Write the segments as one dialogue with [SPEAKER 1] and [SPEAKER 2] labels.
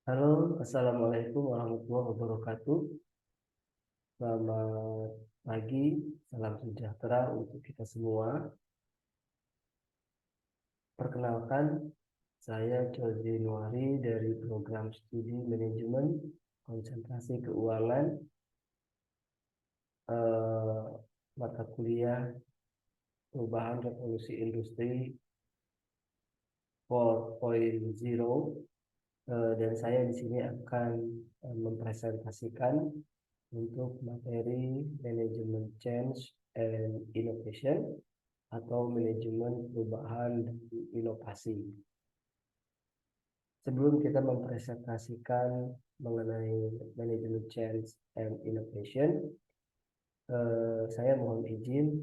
[SPEAKER 1] Halo, Assalamualaikum warahmatullahi wabarakatuh. Selamat pagi, salam sejahtera untuk kita semua. Perkenalkan, saya Jose Nuari dari program studi manajemen konsentrasi keuangan, eh, mata kuliah perubahan revolusi industri 4.0. Dan saya di sini akan mempresentasikan untuk materi manajemen change and innovation atau manajemen perubahan dan inovasi. Sebelum kita mempresentasikan mengenai manajemen change and innovation, saya mohon izin,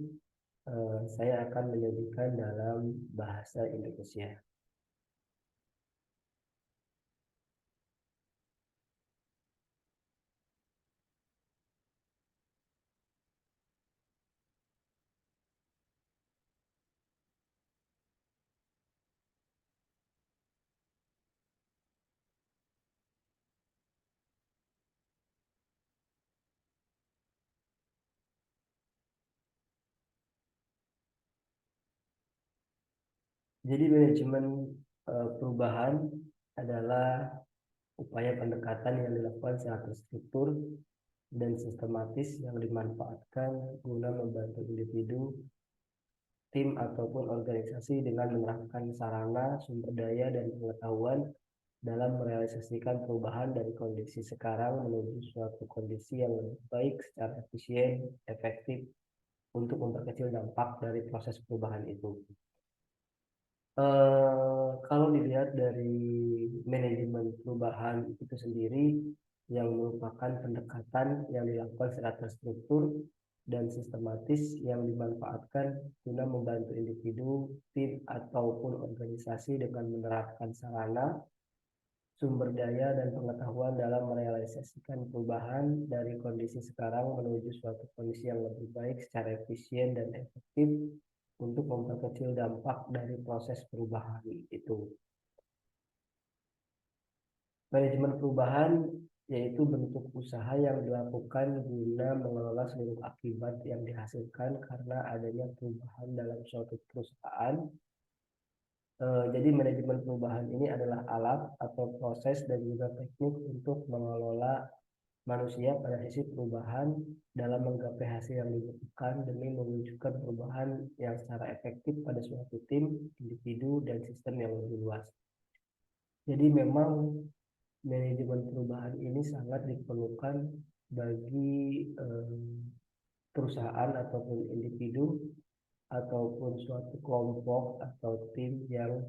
[SPEAKER 1] saya akan menyajikan dalam bahasa Indonesia. Jadi manajemen perubahan adalah upaya pendekatan yang dilakukan secara terstruktur dan sistematis yang dimanfaatkan guna membantu individu, tim ataupun organisasi dengan menerapkan sarana, sumber daya, dan pengetahuan dalam merealisasikan perubahan dari kondisi sekarang menuju suatu kondisi yang lebih baik secara efisien, efektif untuk memperkecil dampak dari proses perubahan itu. Kalau dilihat dari manajemen perubahan itu sendiri yang merupakan pendekatan yang dilakukan secara terstruktur dan sistematis yang dimanfaatkan guna membantu individu, tim, ataupun organisasi dengan menerapkan sarana, sumber daya, dan pengetahuan dalam merealisasikan perubahan dari kondisi sekarang menuju suatu kondisi yang lebih baik secara efisien dan efektif untuk memperkecil dampak dari proses perubahan itu. Manajemen perubahan yaitu bentuk usaha yang dilakukan guna mengelola seluruh akibat yang dihasilkan karena adanya perubahan dalam suatu perusahaan. Jadi manajemen perubahan ini adalah alat atau proses dan juga teknik untuk mengelola manusia pada sisi perubahan dalam menggapai hasil yang dibutuhkan demi mewujudkan perubahan yang secara efektif pada suatu tim, individu, dan sistem yang lebih luas. Jadi memang manajemen perubahan ini sangat diperlukan bagi perusahaan ataupun individu ataupun suatu kelompok atau tim yang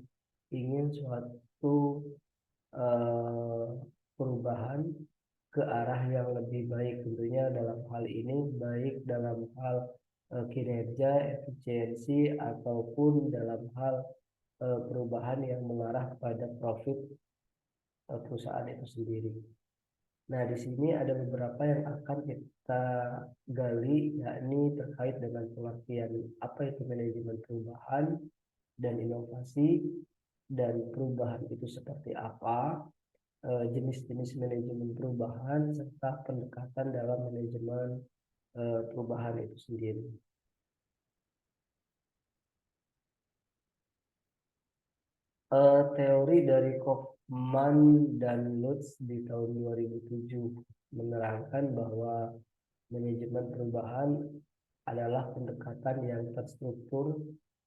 [SPEAKER 1] ingin suatu eh, perubahan ke arah yang lebih baik, tentunya dalam hal ini baik dalam hal kinerja, efisiensi, ataupun dalam hal perubahan yang mengarah kepada profit perusahaan itu sendiri. Nah, di sini ada beberapa yang akan kita gali, yakni terkait dengan pengertian apa itu manajemen perubahan dan inovasi, dan perubahan itu seperti apa, jenis-jenis manajemen perubahan, serta pendekatan dalam manajemen perubahan itu sendiri. Teori dari Kaufman dan Lutz di tahun 2007 menerangkan bahwa manajemen perubahan adalah pendekatan yang terstruktur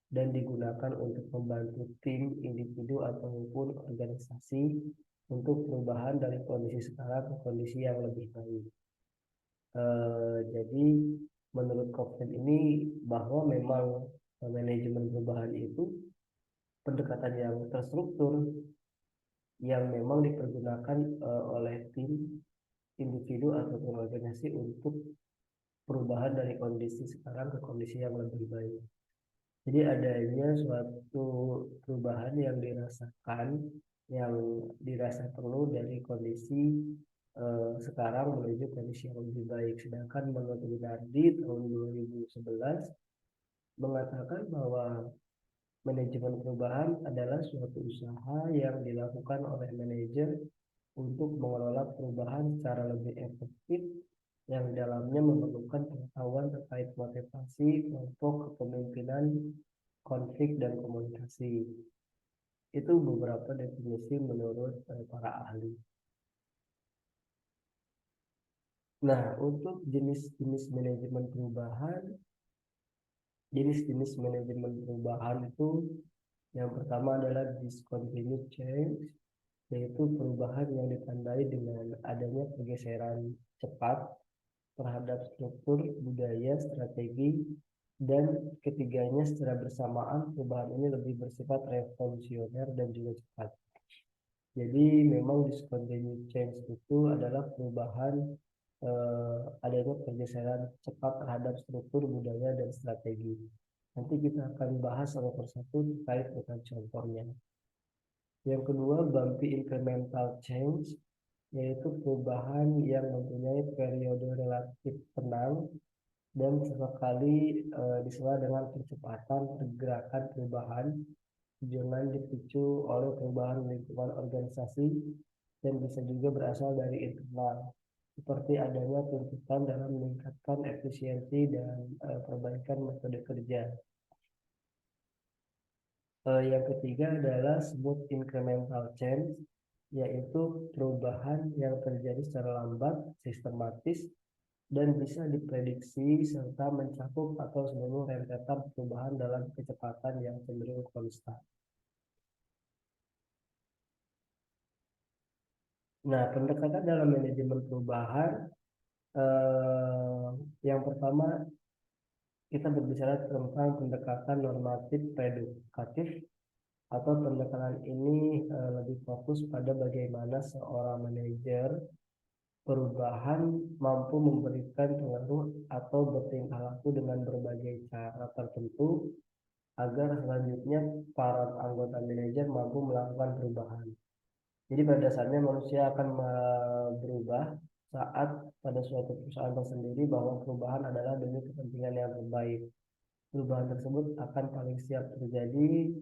[SPEAKER 1] dan digunakan untuk membantu tim, individu, ataupun organisasi untuk perubahan dari kondisi sekarang ke kondisi yang lebih baik. Jadi menurut Kaufman ini bahwa memang manajemen perubahan itu pendekatan yang terstruktur yang memang dipergunakan oleh tim, individu, ataupun organisasi untuk perubahan dari kondisi sekarang ke kondisi yang lebih baik. Jadi adanya suatu perubahan yang dirasakan, yang dirasa perlu dari kondisi sekarang menuju kondisi yang lebih baik. Sedangkan menurut Winardi tahun 2011 mengatakan bahwa manajemen perubahan adalah suatu usaha yang dilakukan oleh manajer untuk mengelola perubahan secara lebih efektif yang dalamnya memerlukan pengetahuan terkait motivasi, kelompok, kepemimpinan, konflik, dan komunikasi. Itu beberapa definisi menurut para ahli. Nah, untuk jenis-jenis manajemen perubahan, jenis-jenis manajemen perubahan itu yang pertama adalah discontinued change, yaitu perubahan yang ditandai dengan adanya pergeseran cepat terhadap struktur, budaya, strategi, dan ketiganya secara bersamaan perubahan ini lebih bersifat revolusioner dan juga cepat. Jadi memang discontinued change itu adalah perubahan adanya pergeseran cepat terhadap struktur, budaya, dan strategi. Nanti kita akan bahas satu persatu terkait dengan contohnya. Yang kedua, bumpy incremental change, yaitu perubahan yang mempunyai periode relatif tenang dan sesekali disela dengan percepatan pergerakan perubahan, jangan dipicu oleh perubahan lingkungan organisasi dan bisa juga berasal dari internal, seperti adanya tuntutan dalam meningkatkan efisiensi dan perbaikan metode kerja. Yang ketiga adalah smooth incremental change, yaitu perubahan yang terjadi secara lambat, sistematis, dan bisa diprediksi serta mencakup atau seluruh rentetan perubahan dalam kecepatan yang cenderung konstan. Nah, pendekatan dalam manajemen perubahan, yang pertama kita berbicara tentang pendekatan normatif edukatif, atau pendekatan ini lebih fokus pada bagaimana seorang manajer perubahan mampu memberikan pengaruh atau bertingkah laku dengan berbagai cara tertentu agar selanjutnya para anggota manajer mampu melakukan perubahan. Jadi pada dasarnya manusia akan berubah saat pada suatu perusahaan tersendiri bahwa perubahan adalah demi kepentingan yang terbaik. Perubahan tersebut akan paling siap terjadi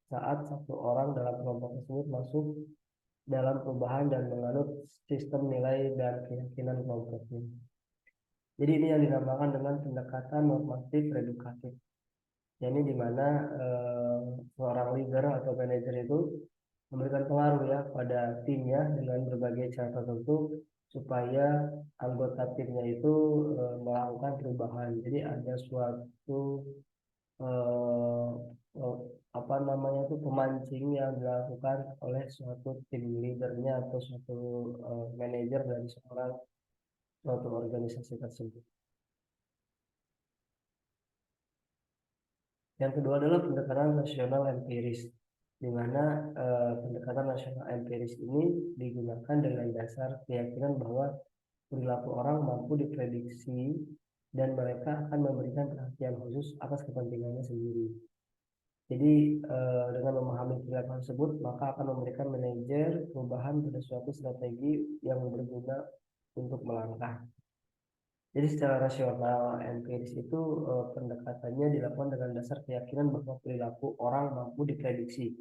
[SPEAKER 1] saat satu orang dalam kelompok tersebut masuk dalam perubahan dan menganut sistem nilai dan keyakinan kelompoknya. Jadi ini yang dinamakan dengan pendekatan normatif edukatif. Jadi di mana seorang leader atau manajer itu memberikan pengaruh ya pada timnya dengan berbagai cara tertentu supaya anggota timnya itu melakukan perubahan. Jadi ada suatu eh, eh, apa namanya itu pemancing yang dilakukan oleh suatu tim leadernya atau suatu manajer dari seorang suatu organisasi tersebut. Yang kedua adalah pendekatan nasional empiris, di mana pendekatan nasional empiris ini digunakan dengan dasar keyakinan bahwa perilaku orang mampu diprediksi dan mereka akan memberikan perhatian khusus atas kepentingannya sendiri. Jadi dengan memahami perilaku tersebut, maka akan memberikan manajer perubahan pada suatu strategi yang berguna untuk melangkah. Jadi secara rasional empiris itu pendekatannya dilakukan dengan dasar keyakinan bahwa perilaku orang mampu diprediksi.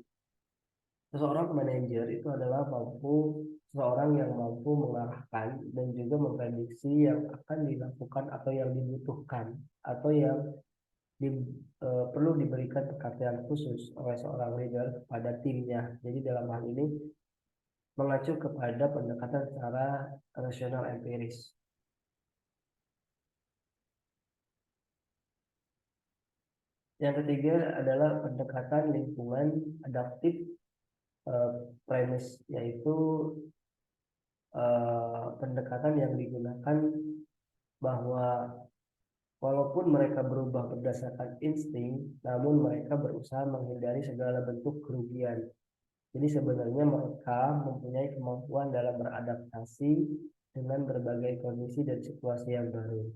[SPEAKER 1] Seseorang manajer itu adalah seseorang yang mampu mengarahkan dan juga memprediksi yang akan dilakukan atau yang dibutuhkan atau yang di, perlu diberikan perhatian khusus oleh seorang leader kepada timnya. Jadi dalam hal ini mengacu kepada pendekatan secara rasional empiris. Yang ketiga adalah pendekatan lingkungan adaptif premis, yaitu pendekatan yang digunakan bahwa walaupun mereka berubah berdasarkan insting, namun mereka berusaha menghindari segala bentuk kerugian. Jadi sebenarnya mereka mempunyai kemampuan dalam beradaptasi dengan berbagai kondisi dan situasi yang baru.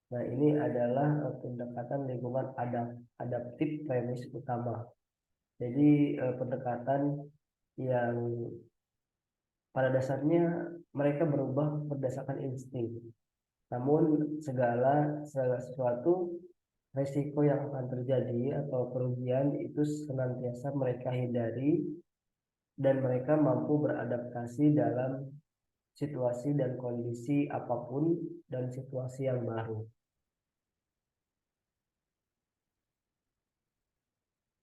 [SPEAKER 1] Nah, ini adalah pendekatan lingkungan adaptif premis utama. Jadi pendekatan yang pada dasarnya mereka berubah berdasarkan insting. Namun segala sesuatu risiko yang akan terjadi atau kerugian itu senantiasa mereka hindari dan mereka mampu beradaptasi dalam situasi dan kondisi apapun dan situasi yang baru.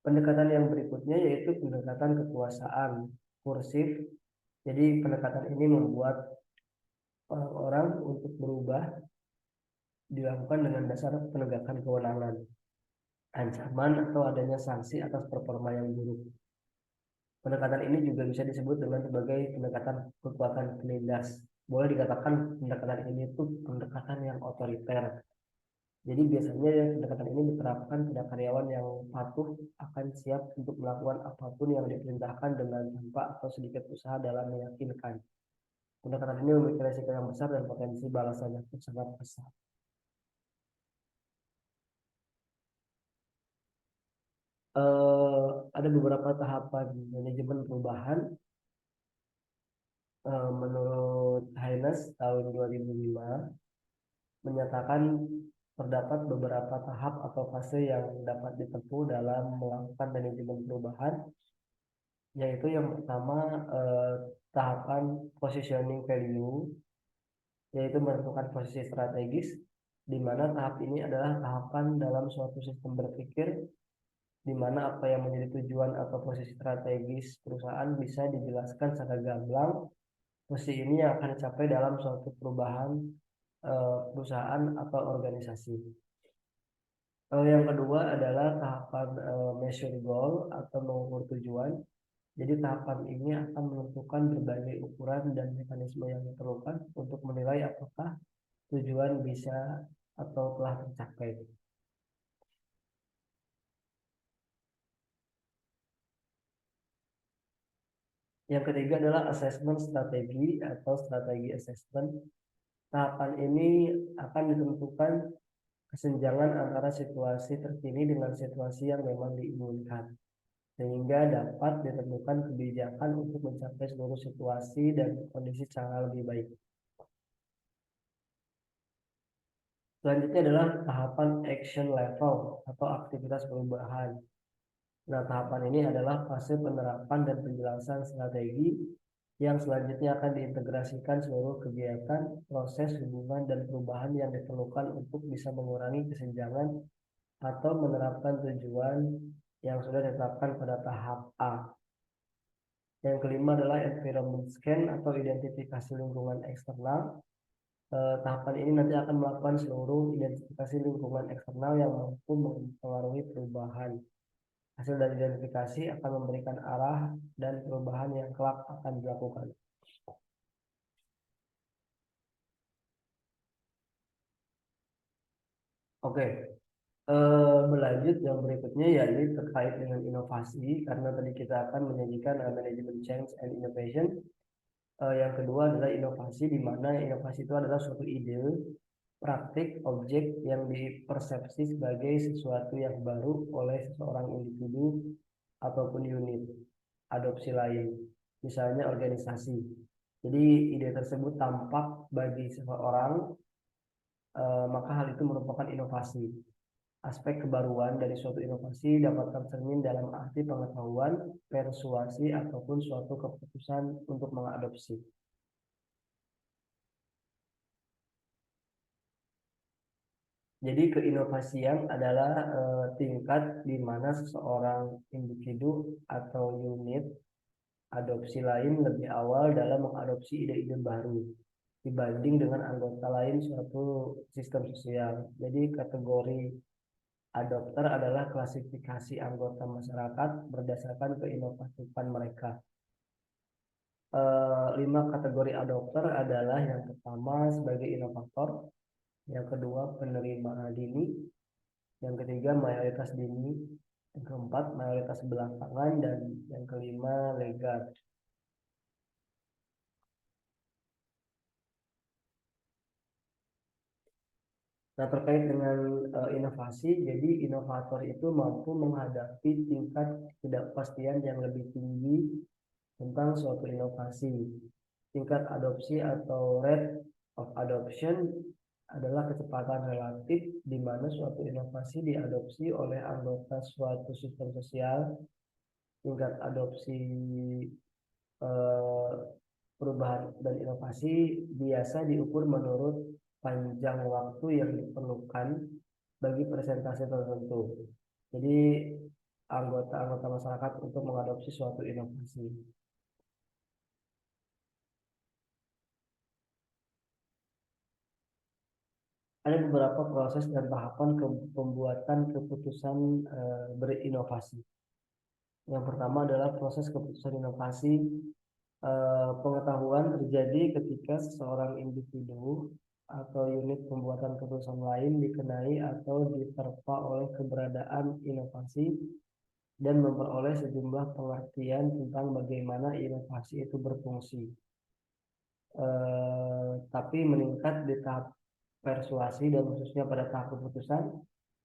[SPEAKER 1] Pendekatan yang berikutnya yaitu pendekatan kekuasaan kursif. Jadi pendekatan ini membuat orang-orang untuk berubah dilakukan dengan dasar penegakan kewenangan, ancaman atau adanya sanksi atas performa yang buruk. Pendekatan ini juga bisa disebut dengan sebagai pendekatan kekuatan penindas. Boleh dikatakan pendekatan ini itu pendekatan yang otoriter. Jadi biasanya pendekatan ini diterapkan pada karyawan yang patuh, akan siap untuk melakukan apapun yang diperintahkan dengan tanpa atau sedikit usaha dalam meyakinkan. Pendekatan ini memiliki resiko yang besar dan potensi balasannya pun sangat besar. Ada beberapa tahapan manajemen perubahan. Menurut Haynes tahun 2005 menyatakan terdapat beberapa tahap atau fase yang dapat ditempuh dalam melakukan manajemen perubahan, yaitu yang pertama tahapan positioning value, yaitu menentukan posisi strategis, di mana tahap ini adalah tahapan dalam suatu sistem berpikir di mana apa yang menjadi tujuan atau posisi strategis perusahaan bisa dijelaskan secara gamblang. Posisi ini yang akan dicapai dalam suatu perubahan perusahaan atau organisasi. Yang kedua adalah tahapan measure goal atau mengukur tujuan. Jadi tahapan ini akan menentukan berbagai ukuran dan mekanisme yang diperlukan untuk menilai apakah tujuan bisa atau telah tercapai. Yang ketiga adalah assessment strategi atau strategi assessment. Tahapan ini akan ditentukan kesenjangan antara situasi terkini dengan situasi yang memang diinginkan, sehingga dapat ditentukan kebijakan untuk mencapai seluruh situasi dan kondisi secara lebih baik. Selanjutnya adalah tahapan action level atau aktivitas perubahan. Nah, tahapan ini adalah fase penerapan dan penjelasan strategi yang selanjutnya akan diintegrasikan seluruh kegiatan, proses, hubungan, dan perubahan yang diperlukan untuk bisa mengurangi kesenjangan atau menerapkan tujuan yang sudah ditetapkan pada tahap A. Yang kelima adalah environment scan atau identifikasi lingkungan eksternal. Tahapan ini nanti akan melakukan seluruh identifikasi lingkungan eksternal yang mampu mempengaruhi perubahan. Hasil dari identifikasi akan memberikan arah dan perubahan yang kelak akan dilakukan. Oke, berlanjut yang berikutnya yaitu terkait dengan inovasi, karena tadi kita akan menyajikan manajemen change and innovation. Yang kedua adalah inovasi, di mana inovasi itu adalah suatu ide, praktik, objek yang dipersepsi sebagai sesuatu yang baru oleh seseorang individu ataupun unit adopsi lain, misalnya organisasi. Jadi ide tersebut tampak bagi seseorang, maka hal itu merupakan inovasi. Aspek kebaruan dari suatu inovasi dapat tercermin dalam arti pengetahuan, persuasi, ataupun suatu keputusan untuk mengadopsi. Jadi keinovasian adalah tingkat di mana seseorang individu atau unit adopsi lain lebih awal dalam mengadopsi ide-ide baru dibanding dengan anggota lain suatu sistem sosial. Jadi kategori adopter adalah klasifikasi anggota masyarakat berdasarkan keinovativan mereka. 5 kategori adopter adalah yang pertama sebagai inovator, yang kedua penerima dini, yang ketiga mayoritas dini, yang keempat mayoritas belakangan, dan yang kelima legal. Nah, terkait dengan inovasi, jadi inovator itu mampu menghadapi tingkat ketidakpastian yang lebih tinggi tentang suatu inovasi. Tingkat adopsi atau rate of adoption adalah kecepatan relatif di mana suatu inovasi diadopsi oleh anggota suatu sistem sosial. Tingkat adopsi eh, perubahan dan inovasi biasa diukur menurut panjang waktu yang diperlukan bagi presentasi tertentu. Jadi anggota-anggota masyarakat untuk mengadopsi suatu inovasi. Ada beberapa proses dan tahapan pembuatan keputusan berinovasi. Yang pertama adalah proses keputusan inovasi. Pengetahuan terjadi ketika seseorang individu atau unit pembuatan keputusan lain dikenai atau diterpa oleh keberadaan inovasi dan memperoleh sejumlah pengertian tentang bagaimana inovasi itu berfungsi. Tapi meningkat di tahap persuasi dan khususnya pada tahap keputusan,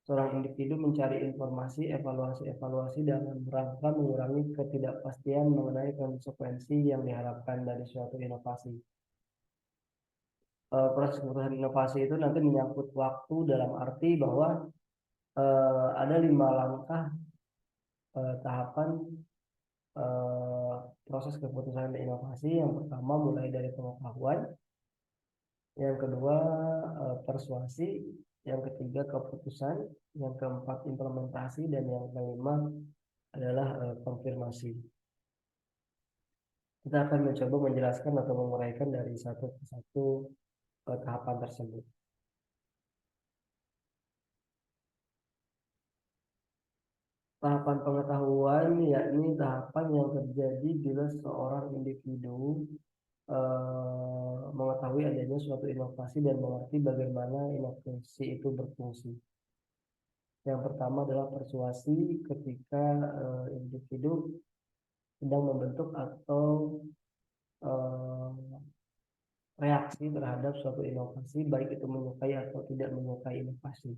[SPEAKER 1] seorang individu mencari informasi, evaluasi dalam rangka mengurangi ketidakpastian mengenai konsekuensi yang diharapkan dari suatu inovasi. Proses keputusan inovasi itu nanti menyangkut waktu dalam arti bahwa ada 5 langkah tahapan eh, proses keputusan inovasi. Yang pertama mulai dari pengetahuan, yang kedua persuasi, yang ketiga keputusan, yang keempat implementasi, dan yang kelima adalah konfirmasi. Kita akan mencoba menjelaskan atau menguraikan dari satu persatu tahapan tersebut. Tahapan pengetahuan yakni tahapan yang terjadi bila seorang individu mengetahui adanya suatu inovasi dan mengerti bagaimana inovasi itu berfungsi. Yang pertama adalah persuasi ketika individu sedang membentuk atau eh, reaksi terhadap suatu inovasi, baik itu menyukai atau tidak menyukai inovasi.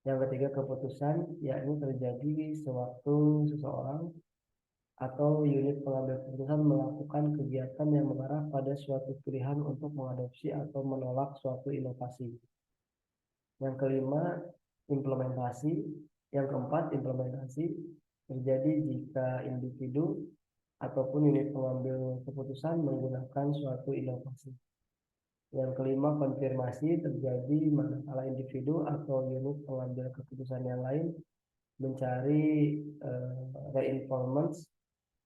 [SPEAKER 1] Yang ketiga keputusan, yakni terjadi sewaktu seseorang atau unit pengambil keputusan melakukan kegiatan yang mengarah pada suatu pilihan untuk mengadopsi atau menolak suatu inovasi. Yang kelima, implementasi. Yang keempat, implementasi terjadi jika individu ataupun unit pengambil keputusan menggunakan suatu inovasi. Yang kelima, konfirmasi terjadi manakala individu atau unit pengambil keputusan yang lain mencari reinforcement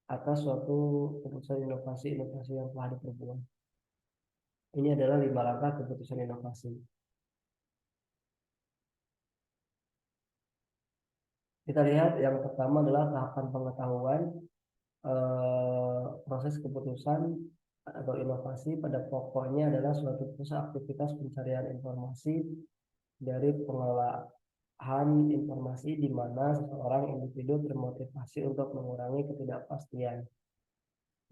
[SPEAKER 1] atas suatu keputusan inovasi yang telah diperbuat. Ini adalah 5 langkah keputusan inovasi. Kita lihat yang pertama adalah tahapan pengetahuan. Proses keputusan atau inovasi pada pokoknya adalah suatu proses aktivitas pencarian informasi dari pengolahan informasi di mana seseorang individu termotivasi untuk mengurangi ketidakpastian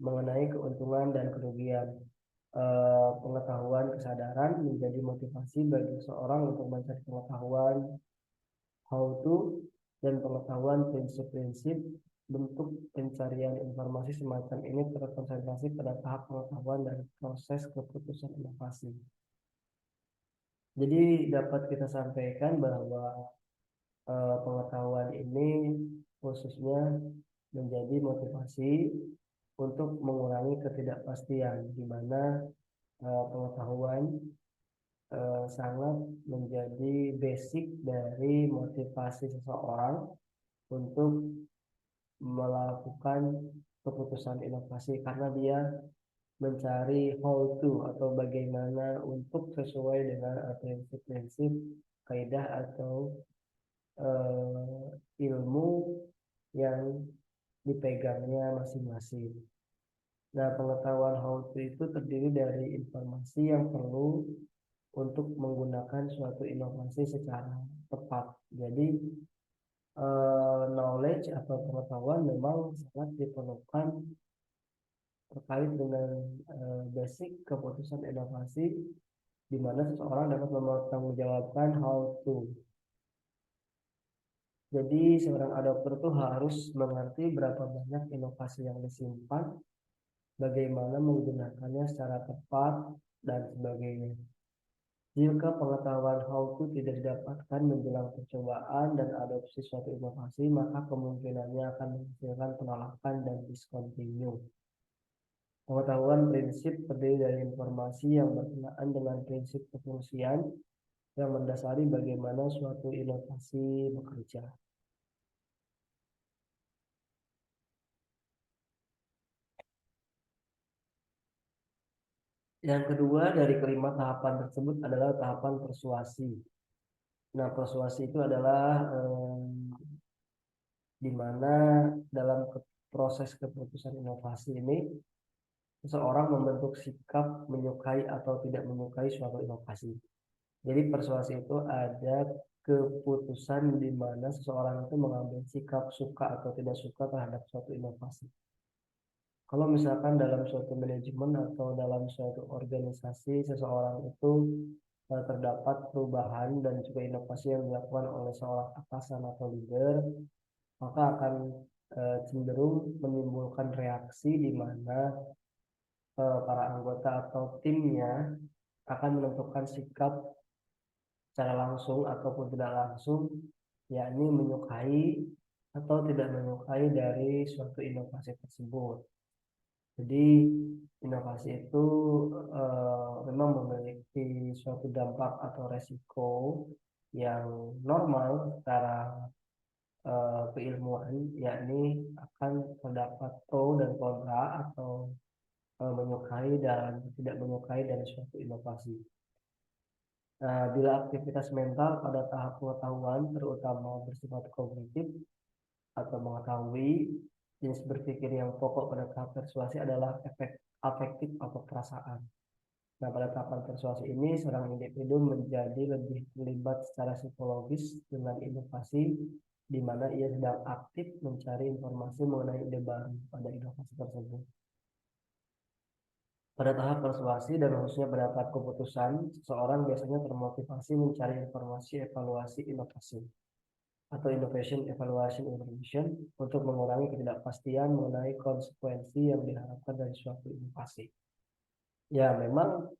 [SPEAKER 1] mengenai keuntungan dan kerugian. Pengetahuan kesadaran menjadi motivasi bagi seseorang untuk mencari pengetahuan how to dan pengetahuan prinsip-prinsip. Bentuk pencarian informasi semacam ini terkonsentrasi pada tahap pengetahuan dan proses keputusan inovasi. Jadi dapat kita sampaikan bahwa pengetahuan ini khususnya menjadi motivasi untuk mengurangi ketidakpastian, di mana pengetahuan sangat menjadi basic dari motivasi seseorang untuk melakukan keputusan inovasi, karena dia mencari how to atau bagaimana untuk sesuai dengan prinsip-prinsip kaidah atau ilmu yang dipegangnya masing-masing. Nah, pengetahuan how to itu terdiri dari informasi yang perlu untuk menggunakan suatu inovasi secara tepat. Jadi knowledge atau pengetahuan memang sangat diperlukan terkait dengan basic keputusan inovasi, di mana seseorang dapat mempertanggungjawabkan how to. Jadi seorang adopter itu harus mengerti berapa banyak inovasi yang disimpan, bagaimana menggunakannya secara tepat, dan sebagainya. Jika pengetahuan how to tidak didapatkan menjelang percobaan dan adopsi suatu inovasi, maka kemungkinannya akan menghasilkan penolakan dan discontinue. Pengetahuan prinsip terdiri dari informasi yang berkenaan dengan prinsip kefungsian yang mendasari bagaimana suatu inovasi bekerja. Yang kedua dari kelima tahapan tersebut adalah tahapan persuasi. Nah, persuasi itu adalah di mana dalam proses keputusan inovasi ini seseorang membentuk sikap menyukai atau tidak menyukai suatu inovasi. Jadi persuasi itu ada keputusan di mana seseorang itu mengambil sikap suka atau tidak suka terhadap suatu inovasi. Kalau misalkan dalam suatu manajemen atau dalam suatu organisasi seseorang itu terdapat perubahan dan juga inovasi yang dilakukan oleh seorang atasan atau leader, maka akan cenderung menimbulkan reaksi di mana para anggota atau timnya akan menentukan sikap secara langsung ataupun tidak langsung, yakni menyukai atau tidak menyukai dari suatu inovasi tersebut. Jadi inovasi itu memang memiliki suatu dampak atau resiko yang normal secara keilmuan, yakni akan terdapat pro dan kontra atau menyukai dan tidak menyukai dari suatu inovasi. Nah, bila aktivitas mental pada tahap pengetahuan terutama bersifat kognitif atau mengetahui, jenis berpikir yang pokok pada tahap persuasi adalah efek afektif atau perasaan. Nah, pada tahapan persuasi ini seorang individu menjadi lebih terlibat secara psikologis dengan inovasi di mana ia sedang aktif mencari informasi mengenai ide baru pada inovasi tersebut. Pada tahap persuasi dan khususnya pada tahap keputusan, seseorang biasanya termotivasi mencari informasi evaluasi inovasi atau innovation evaluation information untuk mengurangi ketidakpastian mengenai konsekuensi yang diharapkan dari suatu inovasi. Ya, memang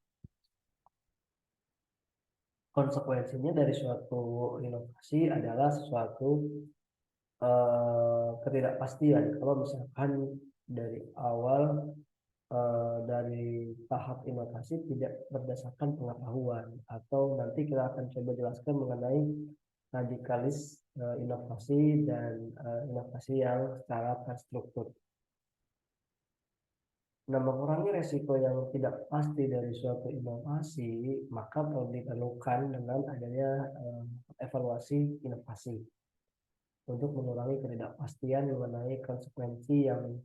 [SPEAKER 1] konsekuensinya dari suatu inovasi adalah suatu ketidakpastian. Kalau misalkan dari awal dari tahap inovasi tidak berdasarkan pengetahuan, atau nanti kita akan coba jelaskan mengenai radikalis inovasi dan inovasi yang secara terstruktur. Nah, mengurangi resiko yang tidak pasti dari suatu inovasi, maka perlu diperlukan dengan adanya evaluasi inovasi untuk mengurangi ketidakpastian mengenai konsekuensi yang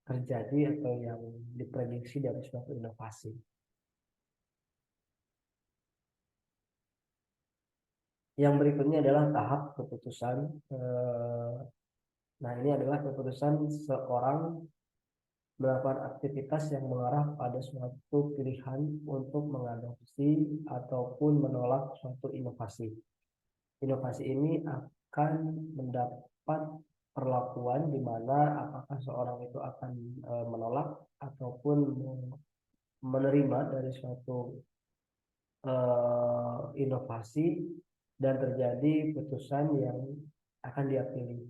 [SPEAKER 1] terjadi atau yang diprediksi dari suatu inovasi. Yang berikutnya adalah tahap keputusan. Nah, ini adalah keputusan seorang melakukan aktivitas yang mengarah pada suatu pilihan untuk mengadopsi ataupun menolak suatu inovasi. Inovasi ini akan mendapat perlakuan di mana apakah seorang itu akan menolak ataupun menerima dari suatu inovasi dan terjadi putusan yang akan dia pilih.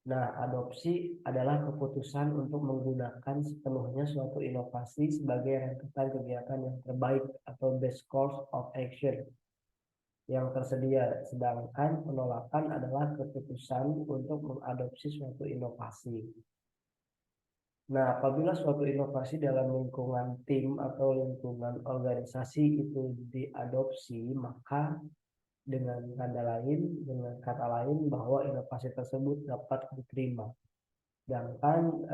[SPEAKER 1] Nah, adopsi adalah keputusan untuk menggunakan sepenuhnya suatu inovasi sebagai rentetan kegiatan yang terbaik atau best course of action yang tersedia. Sedangkan penolakan adalah keputusan untuk mengadopsi suatu inovasi. Nah, apabila suatu inovasi dalam lingkungan tim atau lingkungan organisasi itu diadopsi, maka dengan kata lain bahwa inovasi tersebut dapat diterima. Sedangkan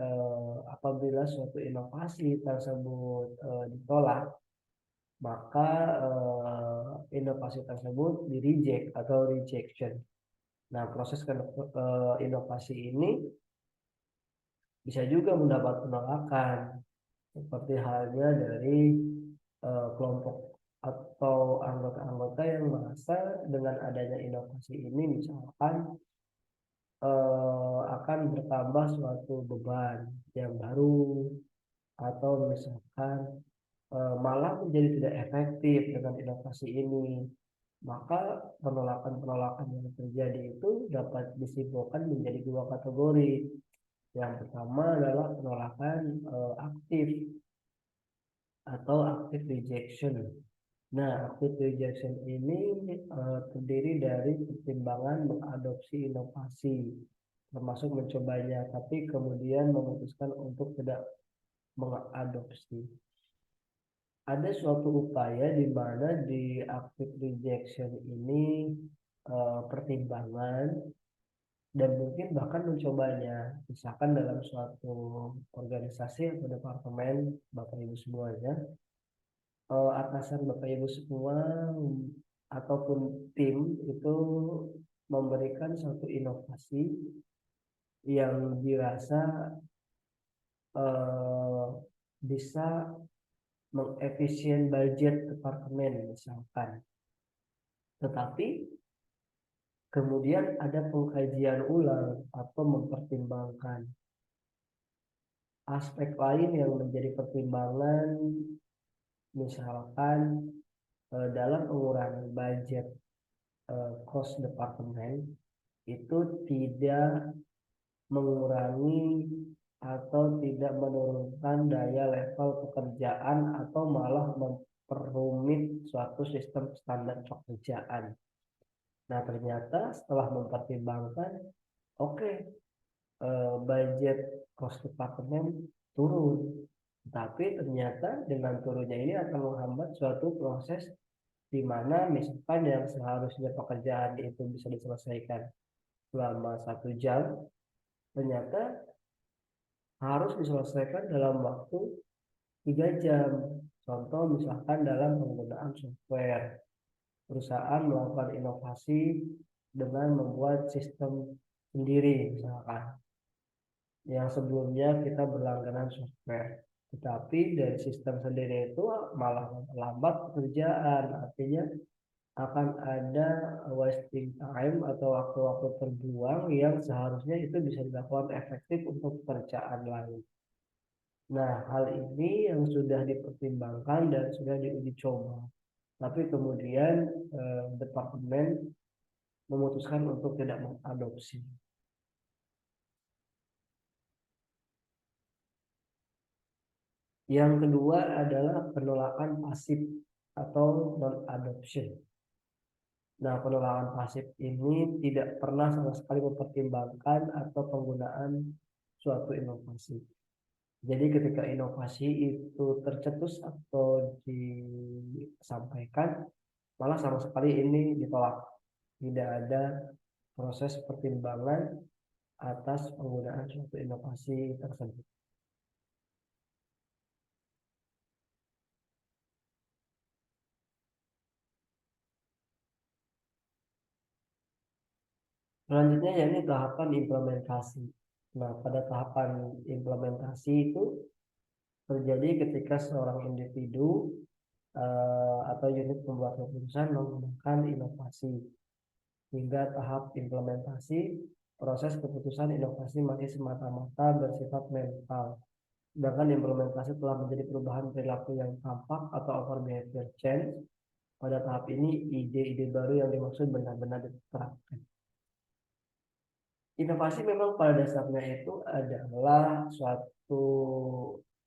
[SPEAKER 1] apabila suatu inovasi tersebut ditolak, maka inovasi tersebut di-reject atau rejection. Nah, proses inovasi ini bisa juga mendapat penolakan, seperti halnya dari kelompok atau anggota-anggota yang merasa dengan adanya inovasi ini misalkan akan bertambah suatu beban yang baru, atau misalkan malah menjadi tidak efektif dengan inovasi ini. Maka penolakan-penolakan yang terjadi itu dapat disimpulkan menjadi dua kategori. Yang pertama adalah penolakan aktif, atau active rejection. Nah, active rejection ini terdiri dari pertimbangan mengadopsi inovasi, termasuk mencobanya, tapi kemudian memutuskan untuk tidak mengadopsi. Ada suatu upaya di mana di active rejection ini pertimbangan dan mungkin bahkan mencobanya, misalkan dalam suatu organisasi atau departemen, Bapak Ibu semuanya, atasan Bapak Ibu semua ataupun tim itu memberikan suatu inovasi yang dirasa eh, bisa mengefisien budget departemen misalkan. Tetapi kemudian ada pengkajian ulang atau mempertimbangkan aspek lain yang menjadi pertimbangan, misalkan dalam pengurangan budget cost departemen itu tidak mengurangi atau tidak menurunkan daya level pekerjaan atau malah memperumit suatu sistem standar pekerjaan. Nah, ternyata setelah mempertimbangkan, oke, budget cost departemen turun. Tapi ternyata dengan turunnya ini akan menghambat suatu proses di mana misalkan yang seharusnya pekerjaan itu bisa diselesaikan selama 1 jam, ternyata harus diselesaikan dalam waktu 3 jam. Contoh misalkan dalam penggunaan software, perusahaan melakukan inovasi dengan membuat sistem sendiri misalkan, yang sebelumnya kita berlangganan software. Tetapi dari sistem sendiri itu malah memperlambat pekerjaan, artinya akan ada wasting time atau waktu-waktu terbuang yang seharusnya itu bisa dilakukan efektif untuk pekerjaan lain. Nah, hal ini yang sudah dipertimbangkan dan sudah diuji coba. Tapi kemudian departemen memutuskan untuk tidak mengadopsi. Yang kedua adalah penolakan pasif atau non-adoption. Nah, penolakan pasif ini tidak pernah sama sekali mempertimbangkan atau penggunaan suatu inovasi. Jadi ketika inovasi itu tercetus atau disampaikan, malah sama sekali ini ditolak. Tidak ada proses pertimbangan atas penggunaan suatu inovasi tersebut. Selanjutnya yakni tahapan implementasi. Nah, pada tahapan implementasi itu terjadi ketika seorang individu atau unit pembuat keputusan menggunakan inovasi. Hingga tahap implementasi, proses keputusan inovasi masih semata-mata bersifat mental. Sedangkan implementasi telah menjadi perubahan perilaku yang tampak atau over behavior change. Pada tahap ini, ide-ide baru yang dimaksud benar-benar diterapkan. Inovasi memang pada dasarnya itu adalah suatu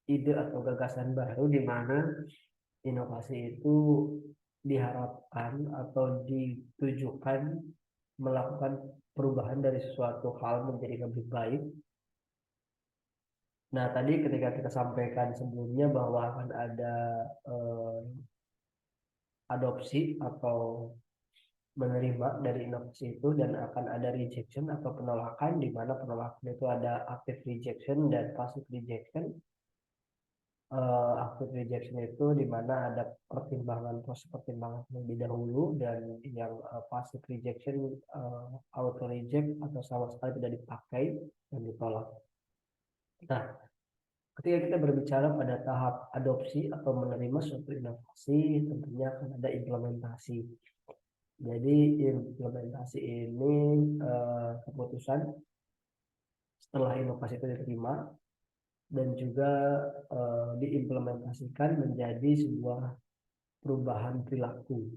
[SPEAKER 1] ide atau gagasan baru di mana inovasi itu diharapkan atau ditujukan melakukan perubahan dari sesuatu hal menjadi lebih baik. Nah, tadi ketika kita sampaikan sebelumnya bahwa akan ada eh, adopsi atau menerima dari inovasi itu dan akan ada rejection atau penolakan, di mana penolakan itu ada active rejection dan passive rejection. Active rejection itu di mana ada pertimbangan, proses pertimbangan lebih dahulu, dan yang passive rejection auto reject atau sama sekali tidak dipakai dan ditolak. Nah, ketika kita berbicara pada tahap adopsi atau menerima suatu inovasi, tentunya akan ada implementasi. Jadi implementasi ini keputusan setelah inovasi itu diterima dan juga diimplementasikan menjadi sebuah perubahan perilaku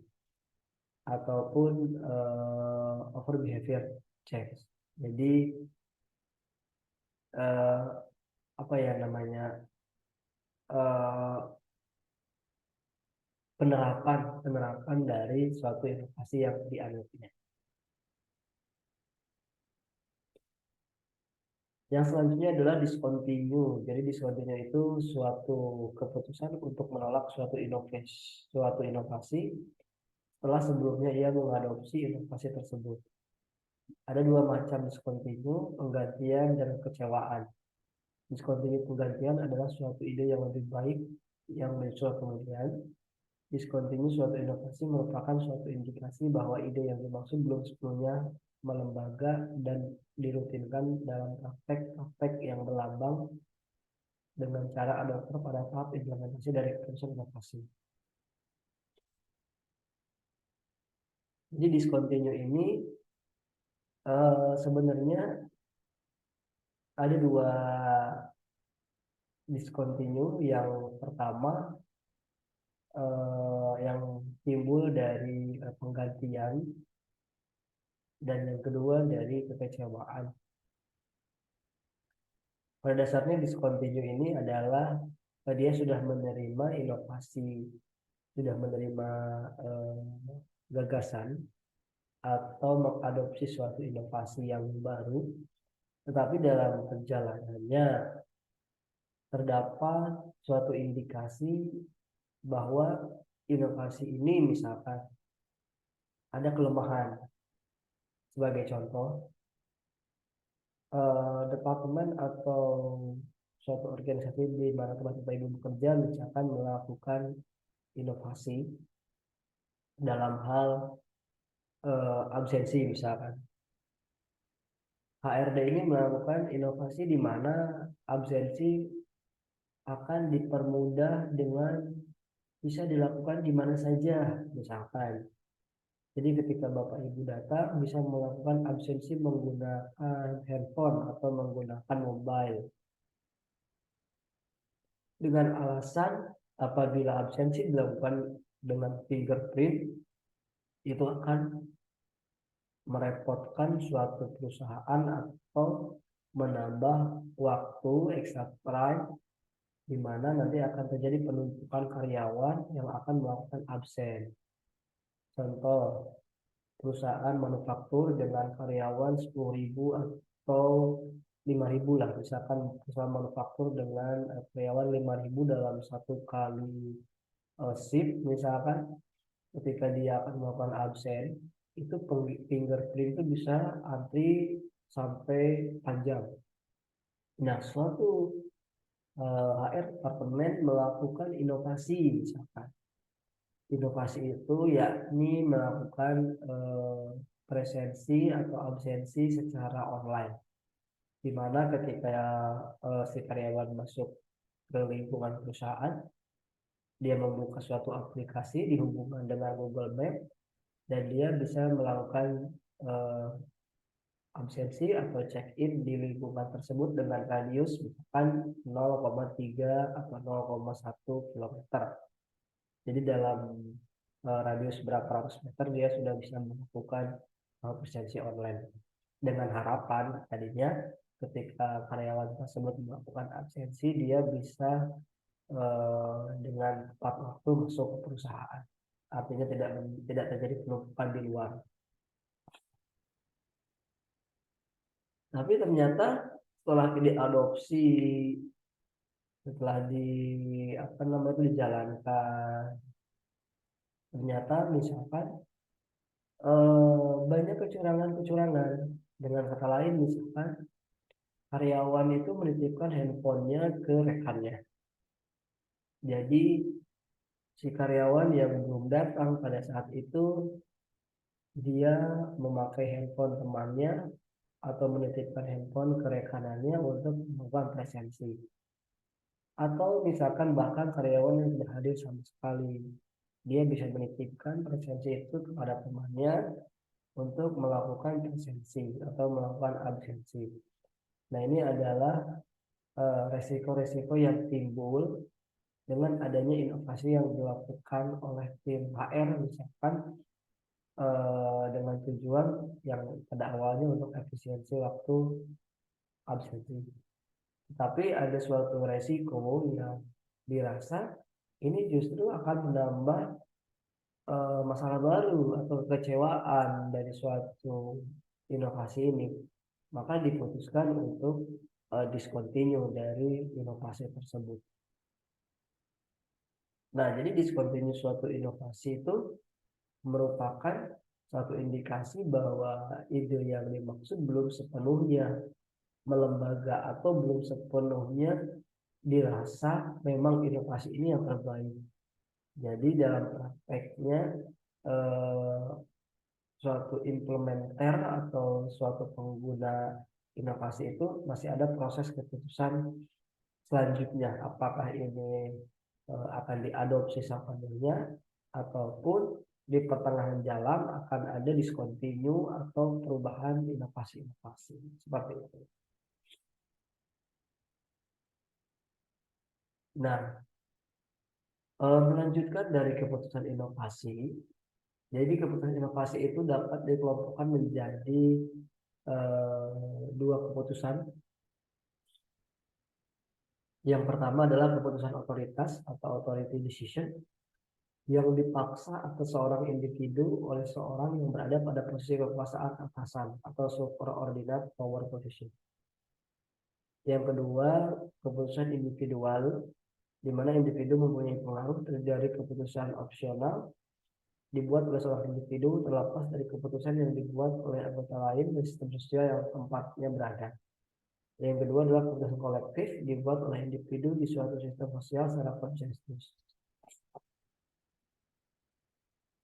[SPEAKER 1] ataupun over behavior change. Jadi apa ya namanya, penerapan dari suatu inovasi yang dianutnya. Yang selanjutnya adalah discontinue. Jadi discontinue itu suatu keputusan untuk menolak suatu inovasi setelah sebelumnya ia mengadopsi inovasi tersebut. Ada dua macam discontinue, penggantian dan kekecewaan. Discontinue penggantian adalah suatu ide yang lebih baik yang muncul kemudian. Discontinue suatu inovasi merupakan suatu indikasi bahwa ide yang dimaksud belum sepenuhnya melembaga dan dirutinkan dalam praktek-praktek yang berlambang dengan cara adopter pada tahap implementasi dari keputusan inovasi. Jadi discontinue ini sebenarnya ada dua discontinue. Yang pertama yang timbul dari penggantian, dan yang kedua dari kekecewaan. Pada dasarnya discontinue ini adalah dia sudah menerima inovasi, sudah menerima gagasan atau mengadopsi suatu inovasi yang baru, tetapi dalam perjalanannya terdapat suatu indikasi bahwa inovasi ini misalkan ada kelemahan. Sebagai contoh, departemen atau suatu organisasi di mana tempat ibu bekerja misalkan melakukan inovasi dalam hal absensi misalkan. HRD ini melakukan inovasi di mana absensi akan dipermudah dengan bisa dilakukan di mana saja misalkan. Jadi ketika Bapak Ibu datang bisa melakukan absensi menggunakan handphone atau menggunakan mobile. Dengan alasan apabila absensi dilakukan dengan fingerprint, itu akan merepotkan suatu perusahaan atau menambah waktu extra time, di mana nanti akan terjadi penumpukan karyawan yang akan melakukan absen. Contoh, perusahaan manufaktur dengan karyawan 10.000 atau 5.000 lah, misalkan perusahaan manufaktur dengan karyawan 5.000 dalam satu kali shift misalkan. Ketika dia akan melakukan absen, itu fingerprint itu bisa antri sampai panjang. Nah, suatu HR departemen melakukan inovasi misalkan. Inovasi itu yakni melakukan presensi atau absensi secara online, di mana ketika si karyawan masuk ke lingkungan perusahaan, dia membuka suatu aplikasi dihubungkan dengan Google Map, dan dia bisa melakukan absensi atau check-in di lingkungan tersebut dengan radius misalkan 0,3 atau 0,1 km. Jadi dalam radius berapa ratus meter dia sudah bisa melakukan presensi online. Dengan harapan tadinya ketika karyawan tersebut melakukan absensi, dia bisa dengan tepat waktu masuk ke perusahaan. Artinya tidak terjadi penumpukan di luar. Tapi ternyata setelah diadopsi, setelah dijalankan, ternyata misalkan banyak kecurangan. Dengan kata lain, misalkan karyawan itu menitipkan handphonenya ke rekannya. Jadi si karyawan yang belum datang pada saat itu, dia memakai handphone temannya atau menitipkan handphone ke rekanannya untuk melakukan presensi. Atau misalkan bahkan karyawan yang tidak hadir sama sekali, dia bisa menitipkan presensi itu kepada temannya untuk melakukan presensi atau melakukan absensi. Nah, ini adalah resiko-resiko yang timbul dengan adanya inovasi yang dilakukan oleh tim HR misalkan dengan tujuan yang pada awalnya untuk efisiensi waktu absensi. Tapi ada suatu resiko yang dirasa ini justru akan menambah masalah baru atau kekecewaan dari suatu inovasi ini, maka diputuskan untuk discontinue dari inovasi tersebut. Nah, jadi discontinue suatu inovasi itu merupakan suatu indikasi bahwa ide yang dimaksud belum sepenuhnya melembaga atau belum sepenuhnya dirasa memang inovasi ini yang terbaik. Jadi dalam prakteknya eh, suatu implementer atau suatu pengguna inovasi itu masih ada proses keputusan selanjutnya, apakah ini akan diadopsi sepenuhnya ataupun di pertengahan jalan akan ada discontinue atau perubahan inovasi-inovasi seperti itu. Nah, melanjutkan dari keputusan inovasi, jadi keputusan inovasi itu dapat dikelompokkan menjadi dua keputusan. Yang pertama adalah keputusan otoritas atau authority decision yang dipaksa atas seorang individu oleh seorang yang berada pada posisi kekuasaan atasan atau superordinate power position. Yang kedua, keputusan individual di mana individu mempunyai pengaruh dari keputusan opsional dibuat oleh seorang individu terlepas dari keputusan yang dibuat oleh anggota lain di sistem sosial yang tempatnya berada. Yang kedua adalah keputusan kolektif dibuat oleh individu di suatu sistem sosial secara konsensus.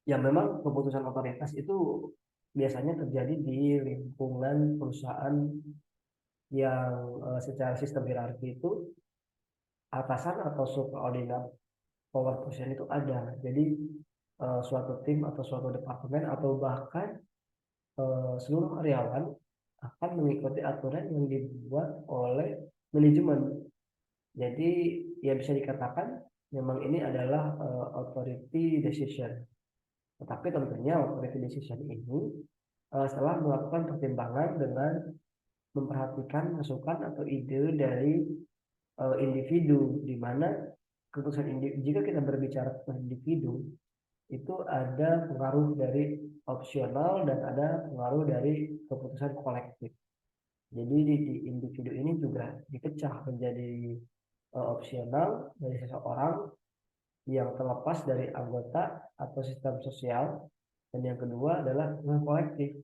[SPEAKER 1] Ya memang keputusan otoritas itu biasanya terjadi di lingkungan perusahaan yang secara sistem hierarki itu atasan atau subordinat power position itu ada. Jadi suatu tim atau suatu departemen atau bahkan seluruh karyawan akan mengikuti aturan yang dibuat oleh manajemen. Jadi ya bisa dikatakan memang ini adalah authority decision. Tetapi tentunya authority decision ini setelah melakukan pertimbangan dengan memperhatikan masukan atau ide dari individu, di mana keputusan individu, jika kita berbicara tentang individu, itu ada pengaruh dari opsional dan ada pengaruh dari keputusan kolektif. Jadi di individu ini juga dipecah menjadi opsional dari seseorang yang terlepas dari anggota atau sistem sosial, dan yang kedua adalah kolektif.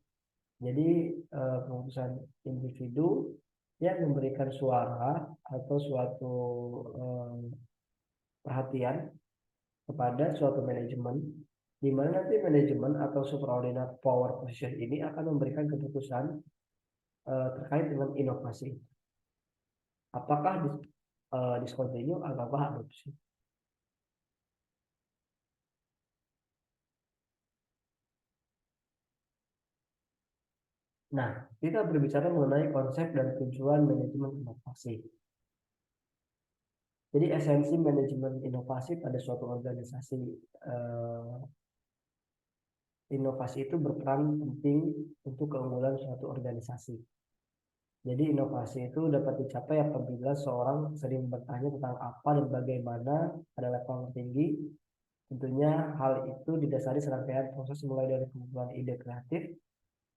[SPEAKER 1] Jadi keputusan individu yang memberikan suara atau suatu perhatian kepada suatu manajemen, di mana nanti manajemen atau superordinate power position ini akan memberikan keputusan terkait dengan inovasi. Apakah discontinue ataukah adopsi? Nah, kita berbicara mengenai konsep dan tujuan manajemen inovasi. Jadi esensi manajemen inovasi pada suatu organisasi inovasi itu berperan penting untuk keunggulan suatu organisasi. Jadi inovasi itu dapat dicapai apabila seorang sering bertanya tentang apa dan bagaimana pada level tertinggi. Tentunya hal itu didasari serangkaian proses mulai dari pengumpulan ide kreatif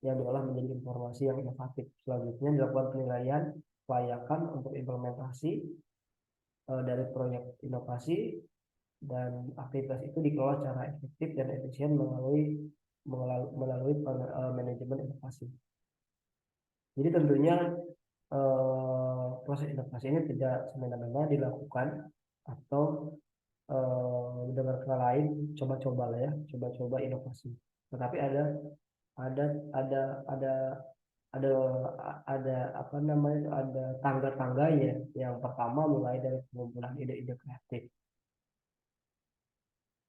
[SPEAKER 1] yang diolah menjadi informasi yang inovatif. Selanjutnya dilakukan penilaian kelayakan untuk implementasi dari proyek inovasi, dan aktivitas itu dikelola secara efektif dan efisien melalui manajemen inovasi. Jadi tentunya proses inovasi ini tidak semena-mena dilakukan atau dengan kata lain coba-coba lah ya, coba-coba inovasi. Tetapi ada ada ada ada ada apa namanya, ada tangga-tangganya. Yang pertama mulai dari pengumpulan ide-ide kreatif.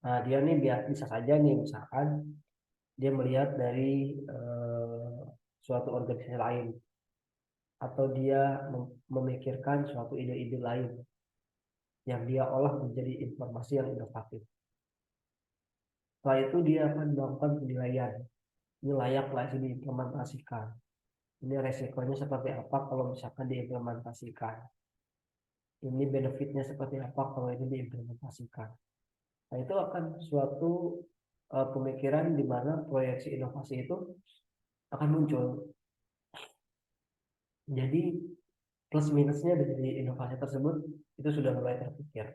[SPEAKER 1] Nah, dia nih bisa saja nih misalkan dia melihat dari suatu organisasi lain, atau dia memikirkan suatu ide-ide lain yang dia olah menjadi informasi yang inovatif. Setelah itu dia akan melakukan penilaian. Ini layak nggak sih diimplementasikan? Ini resikonya seperti apa kalau misalkan diimplementasikan? Ini benefitnya seperti apa kalau ini diimplementasikan? Nah, itu akan suatu pemikiran di mana proyeksi inovasi itu akan muncul. Jadi plus minusnya dari inovasi tersebut itu sudah mulai terpikir.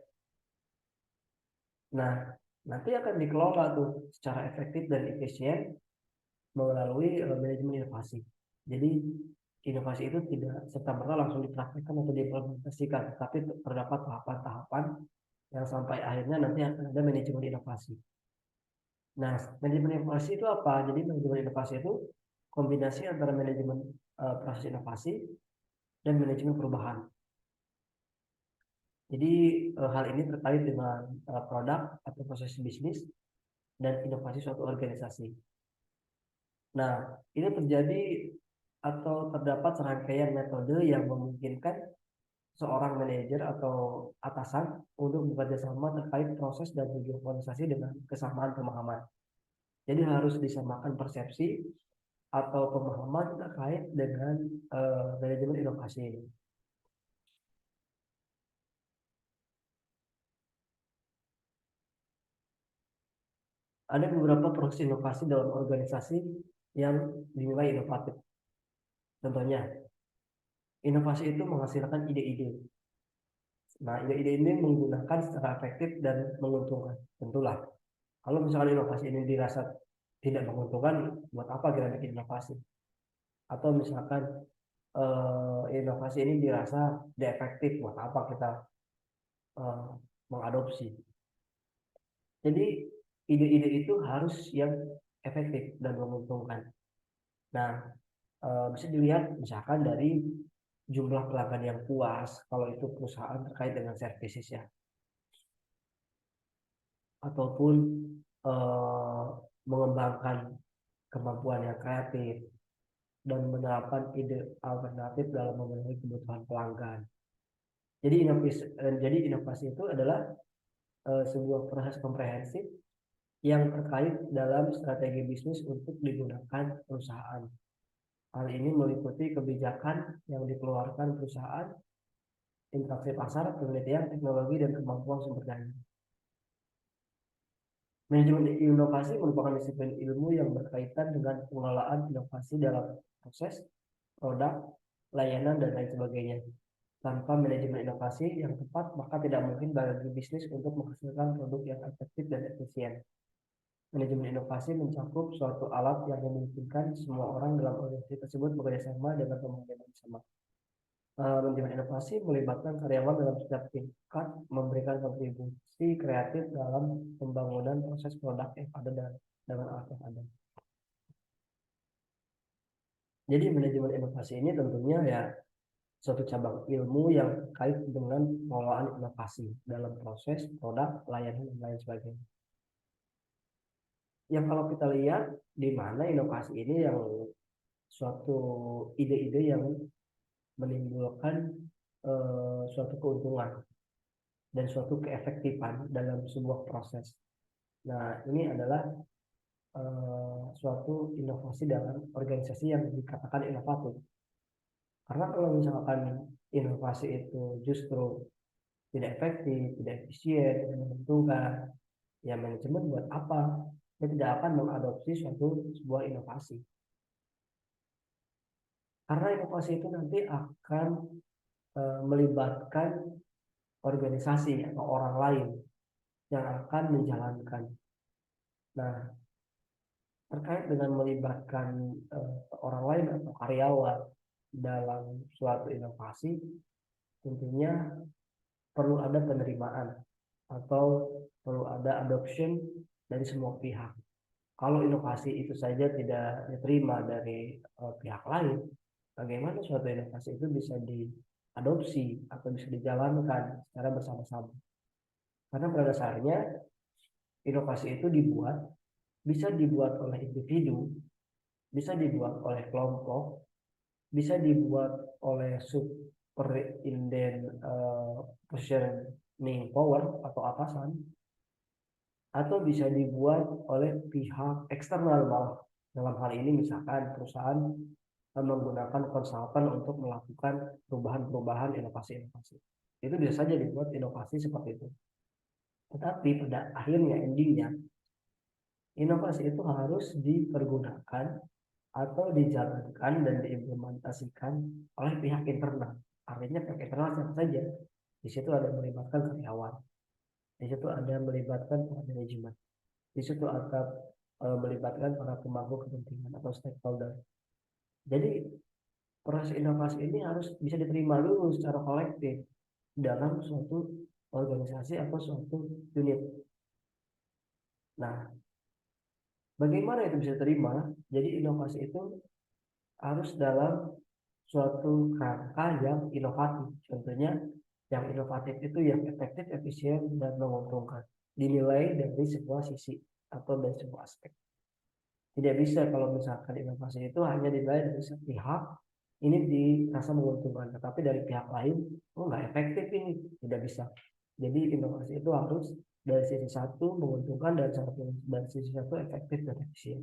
[SPEAKER 1] Nah, nanti akan dikelola tuh secara efektif dan efisien melalui manajemen inovasi. Jadi inovasi itu tidak serta-merta langsung dipraktikkan atau diimplementasikan, tapi terdapat tahapan-tahapan yang sampai akhirnya nanti akan ada manajemen inovasi. Nah, manajemen inovasi itu apa? Jadi manajemen inovasi itu kombinasi antara manajemen proses inovasi dan manajemen perubahan. Jadi hal ini terkait dengan produk atau proses bisnis dan inovasi suatu organisasi. Nah, ini terjadi atau terdapat serangkaian metode yang memungkinkan seorang manajer atau atasan untuk bekerja sama terkait proses dan tujuan organisasi dengan kesamaan pemahaman. Jadi harus disamakan persepsi atau pemahaman terkait dengan manajemen inovasi ini. Ada beberapa proses inovasi dalam organisasi yang dinilai inovatif. Contohnya, inovasi itu menghasilkan ide-ide. Nah, ide-ide ini menggunakan secara efektif dan menguntungkan. Tentulah, kalau misalnya inovasi ini dirasa tidak menguntungkan, buat apa kita bikin inovasi? Atau misalkan inovasi ini dirasa tidak efektif, buat apa kita eh, mengadopsi? Jadi ide-ide itu harus yang efektif dan menguntungkan. Nah, bisa dilihat misalkan dari jumlah pelanggan yang puas kalau itu perusahaan terkait dengan services ya, ataupun eh, mengembangkan kemampuan yang kreatif dan menerapkan ide alternatif dalam memenuhi kebutuhan pelanggan. Jadi inovasi itu adalah sebuah proses komprehensif yang terkait dalam strategi bisnis untuk digunakan perusahaan. Hal ini meliputi kebijakan yang dikeluarkan perusahaan, interaksi pasar, penelitian, teknologi, dan kemampuan sumber daya. Manajemen inovasi merupakan disiplin ilmu yang berkaitan dengan pengelolaan inovasi dalam proses, produk, layanan, dan lain sebagainya. Tanpa manajemen inovasi yang tepat, maka tidak mungkin bagi bisnis untuk menghasilkan produk yang efektif dan efisien. Manajemen inovasi mencakup suatu alat yang memungkinkan semua orang dalam organisasi tersebut bekerja sama dengan pemahaman yang sama. Manajemen inovasi melibatkan karyawan dalam setiap tingkat memberikan kontribusi kreatif dalam pembangunan proses produk yang ada dan dengan alat yang ada. Jadi manajemen inovasi ini tentunya ya suatu cabang ilmu yang terkait dengan pengelolaan inovasi dalam proses produk, layanan, dan lain sebagainya. Yang kalau kita lihat di mana inovasi ini yang suatu ide-ide yang menimbulkan suatu keuntungan dan suatu keefektifan dalam sebuah proses. Nah, ini adalah suatu inovasi dalam organisasi yang dikatakan inovatif. Karena kalau misalkan inovasi itu justru tidak efektif, tidak efisien, tidak menguntungkan, ya manajemen buat apa? Dia tidak akan mengadopsi sebuah inovasi. Karena inovasi itu nanti akan melibatkan organisasi atau orang lain yang akan menjalankan. Nah, terkait dengan melibatkan orang lain atau karyawan dalam suatu inovasi, tentunya perlu ada penerimaan atau perlu ada adoption dari semua pihak. Kalau inovasi itu saja tidak diterima dari pihak lain, bagaimana suatu inovasi itu bisa diadopsi atau bisa dijalankan secara bersama-sama? Karena pada dasarnya inovasi itu bisa dibuat oleh individu, bisa dibuat oleh kelompok, bisa dibuat oleh superinden positioning power atau atasan, atau bisa dibuat oleh pihak eksternal malah. Dalam hal ini misalkan perusahaan menggunakan konsultan untuk melakukan perubahan-perubahan inovasi-inovasi. Itu bisa saja dibuat inovasi seperti itu. Tetapi pada akhirnya endingnya Inovasi itu harus dipergunakan atau dijalankan dan diimplementasikan oleh pihak internal. Artinya pihak internal siapa saja. Di situ ada melibatkan karyawan, di situ ada melibatkan para manajemen, di situ ada melibatkan para pemangku kepentingan atau stakeholder. Jadi proses inovasi ini harus bisa diterima dulu secara kolektif dalam suatu organisasi atau suatu unit. Nah, bagaimana itu bisa diterima? Jadi inovasi itu harus dalam suatu kerangka yang inovatif. Contohnya, yang inovatif itu yang efektif, efisien, dan menguntungkan. Dinilai dari sebuah sisi atau dari sebuah aspek. Tidak bisa kalau misalkan inovasi itu hanya dinilai dari satu pihak, ini dirasa menguntungkan, tetapi dari pihak lain, oh nggak efektif ini, tidak bisa. Jadi inovasi itu harus dari sisi satu menguntungkan dan dari sisi satu efektif dan efisien.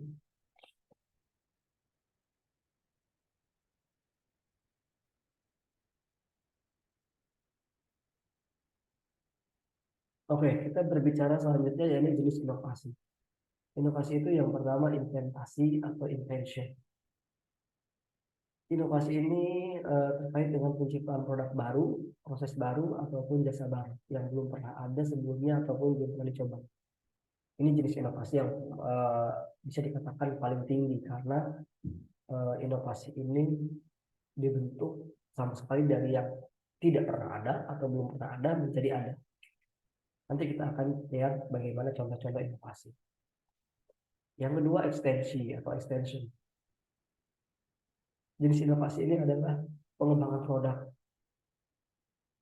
[SPEAKER 1] Oke, kita berbicara selanjutnya yaitu jenis inovasi. Inovasi itu yang pertama inventasi atau invention. Inovasi ini terkait dengan penciptaan produk baru, proses baru, ataupun jasa baru yang belum pernah ada sebelumnya ataupun belum pernah dicoba. Ini jenis inovasi yang bisa dikatakan paling tinggi karena inovasi ini dibentuk sama sekali dari yang tidak pernah ada atau belum pernah ada menjadi ada. Nanti kita akan lihat bagaimana contoh-contoh inovasi. Yang kedua ekstensi atau extension. Jenis inovasi ini adalah pengembangan produk,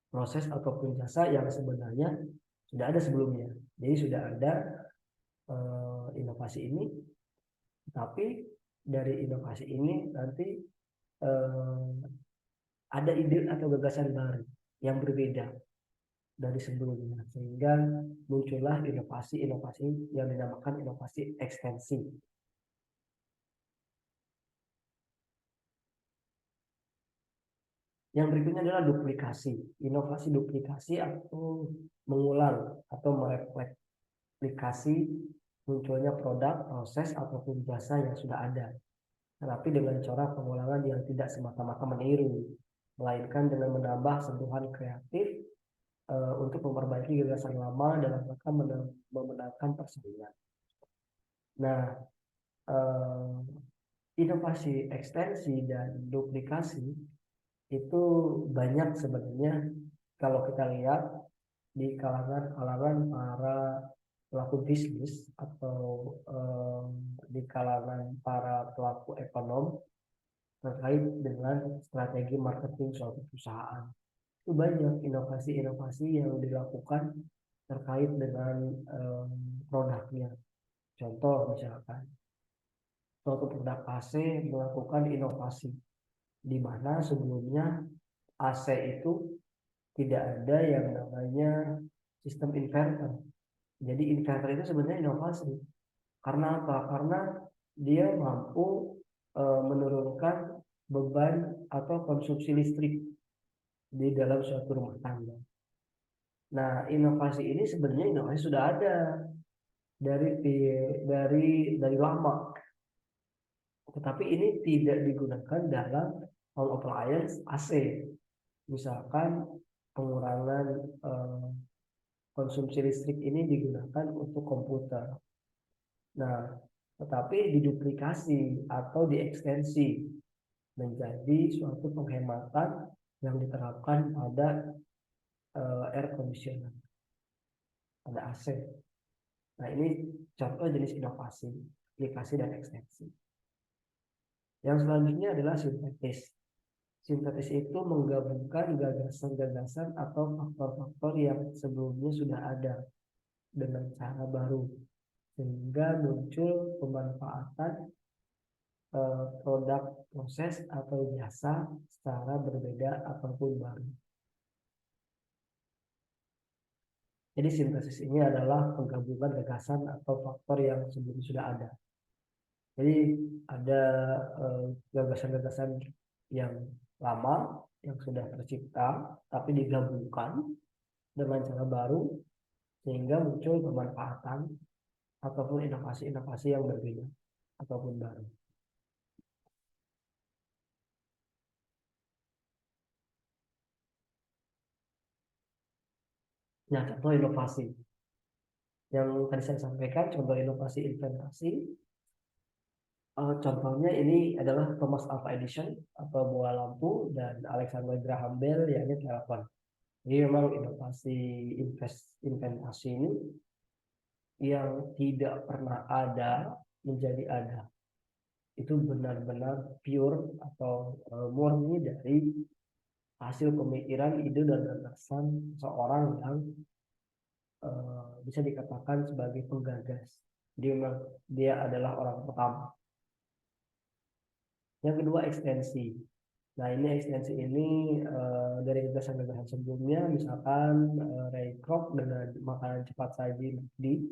[SPEAKER 1] proses ataupun jasa yang sebenarnya sudah ada sebelumnya. Jadi sudah ada inovasi ini, tapi dari inovasi ini nanti ada ide atau gagasan baru yang berbeda dari sebelumnya, sehingga muncullah inovasi-inovasi yang dinamakan inovasi ekstensi. Yang berikutnya adalah duplikasi. Inovasi duplikasi atau mengulang atau mereplikasi munculnya produk, proses, ataupun jasa yang sudah ada. Tetapi dengan cara pengulangan yang tidak semata-mata meniru, melainkan dengan menambah sentuhan kreatif untuk memperbaiki gagasan lama dalam rangka memenangkan persaingan. Nah, inovasi ekstensi dan duplikasi itu banyak sebenarnya kalau kita lihat di kalangan para pelaku bisnis atau di kalangan para pelaku ekonom terkait dengan strategi marketing suatu perusahaan. Itu banyak inovasi-inovasi yang dilakukan terkait dengan produknya. Contoh misalkan suatu produk AC melakukan inovasi di mana sebelumnya AC itu tidak ada yang namanya sistem inverter. Jadi inverter itu sebenarnya inovasi. Karena apa? Karena dia mampu menurunkan beban atau konsumsi listrik di dalam suatu rumah tangga. Nah, inovasi ini sebenarnya inovasi sudah ada dari dari lama. Tetapi ini tidak digunakan dalam home appliance AC. Misalkan pengurangan konsumsi listrik ini digunakan untuk komputer. Nah, tetapi diduplikasi atau diekstensi menjadi suatu penghematan yang diterapkan pada air conditioner, pada AC. Nah, ini contoh jenis inovasi, aplikasi dan ekstensi. Yang selanjutnya adalah sintetis. Sintetis itu menggabungkan gagasan-gagasan atau faktor-faktor yang sebelumnya sudah ada dengan cara baru, sehingga muncul pemanfaatan produk, proses, atau jasa secara berbeda ataupun baru. Jadi sintesis ini adalah penggabungan gagasan atau faktor yang sebelumnya sudah ada. Jadi ada gagasan-gagasan yang lama yang sudah tercipta tapi digabungkan dengan cara baru sehingga muncul pemanfaatan ataupun inovasi-inovasi yang berbeda ataupun baru. Nah, contoh inovasi yang tadi saya sampaikan, contoh inovasi inventasi. Contohnya ini adalah Thomas Alva Edison atau bola lampu dan Alexander Graham Bell yakni telepon. Jadi memang inovasi inventasi ini yang tidak pernah ada menjadi ada. Itu benar-benar pure atau murni dari hasil pemikiran, ide dan gagasan seorang yang bisa dikatakan sebagai penggagas. Dia adalah orang pertama. Yang kedua ekstensi. Nah ini ekstensi ini dari gagasan-gagasan sebelumnya, misalkan Ray Kroc dengan makanan cepat saji di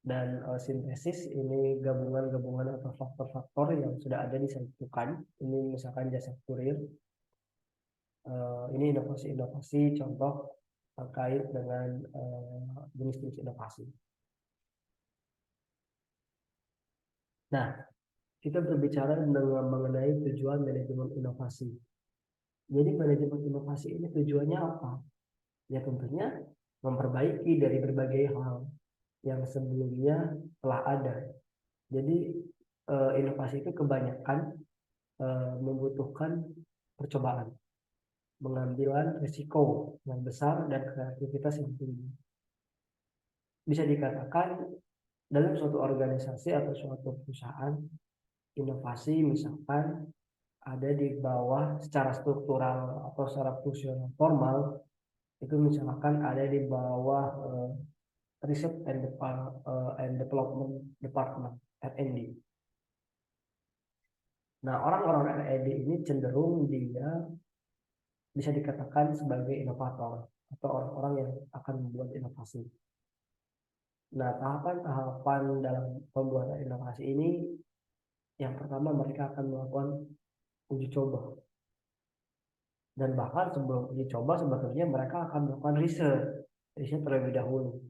[SPEAKER 1] dan sintesis ini gabungan-gabungan atau faktor-faktor yang sudah ada disatukan. Ini misalkan jasa kurir. Ini inovasi-inovasi contoh terkait dengan jenis-jenis inovasi. Nah, kita berbicara mengenai tujuan manajemen inovasi. Jadi manajemen inovasi ini tujuannya apa? Ya tentunya memperbaiki dari berbagai hal yang sebelumnya telah ada. Jadi inovasi itu kebanyakan membutuhkan percobaan, pengambilan risiko yang besar dan kreativitas yang tinggi. Bisa dikatakan dalam suatu organisasi atau suatu perusahaan, inovasi misalkan ada di bawah secara struktural atau secara fungsional formal, itu misalkan ada di bawah Research and Development Department (R&D). Nah, orang-orang R&D ini cenderung dia bisa dikatakan sebagai inovator atau orang-orang yang akan membuat inovasi. Nah, tahapan-tahapan dalam pembuatan inovasi ini, yang pertama mereka akan melakukan uji coba. Dan bahkan sebelum uji coba sebetulnya mereka akan melakukan riset terlebih dahulu.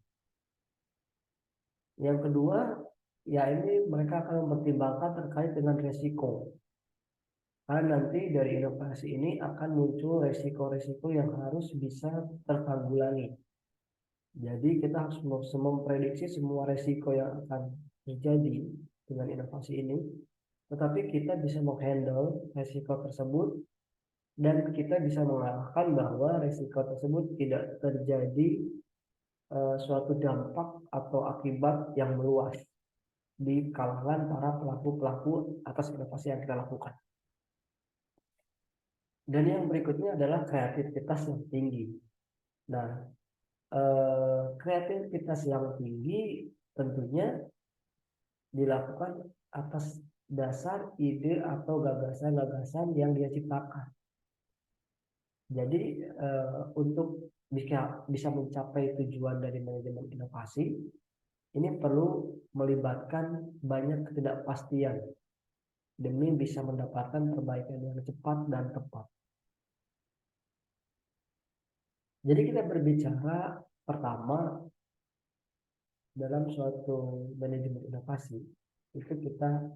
[SPEAKER 1] Yang kedua, ya ini mereka akan mempertimbangkan terkait dengan resiko. Karena nanti dari inovasi ini akan muncul resiko-resiko yang harus bisa tertanggulangi. Jadi kita harus memprediksi semua resiko yang akan terjadi dengan inovasi ini. Tetapi kita bisa menghandle resiko tersebut dan kita bisa mengarahkan bahwa resiko tersebut tidak terjadi suatu dampak atau akibat yang meluas di kalangan para pelaku-pelaku atas inovasi yang kita lakukan. Dan yang berikutnya adalah kreativitas yang tinggi. Nah, kreativitas yang tinggi tentunya dilakukan atas dasar ide atau gagasan-gagasan yang dia ciptakan. Jadi untuk bisa mencapai tujuan dari manajemen inovasi, ini perlu melibatkan banyak ketidakpastian demi bisa mendapatkan perbaikan yang cepat dan tepat. Jadi kita berbicara pertama dalam suatu manajemen inovasi, itu kita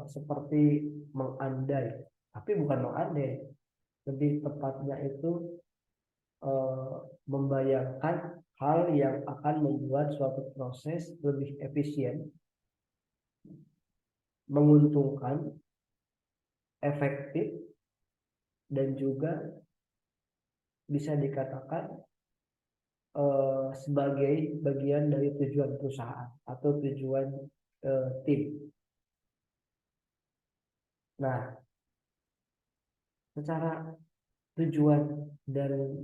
[SPEAKER 1] seperti mengandai, tapi bukan mengandai, lebih tepatnya itu membayangkan hal yang akan membuat suatu proses lebih efisien, menguntungkan, efektif, dan juga bisa dikatakan sebagai bagian dari tujuan perusahaan atau tujuan tim. Nah, secara tujuan dan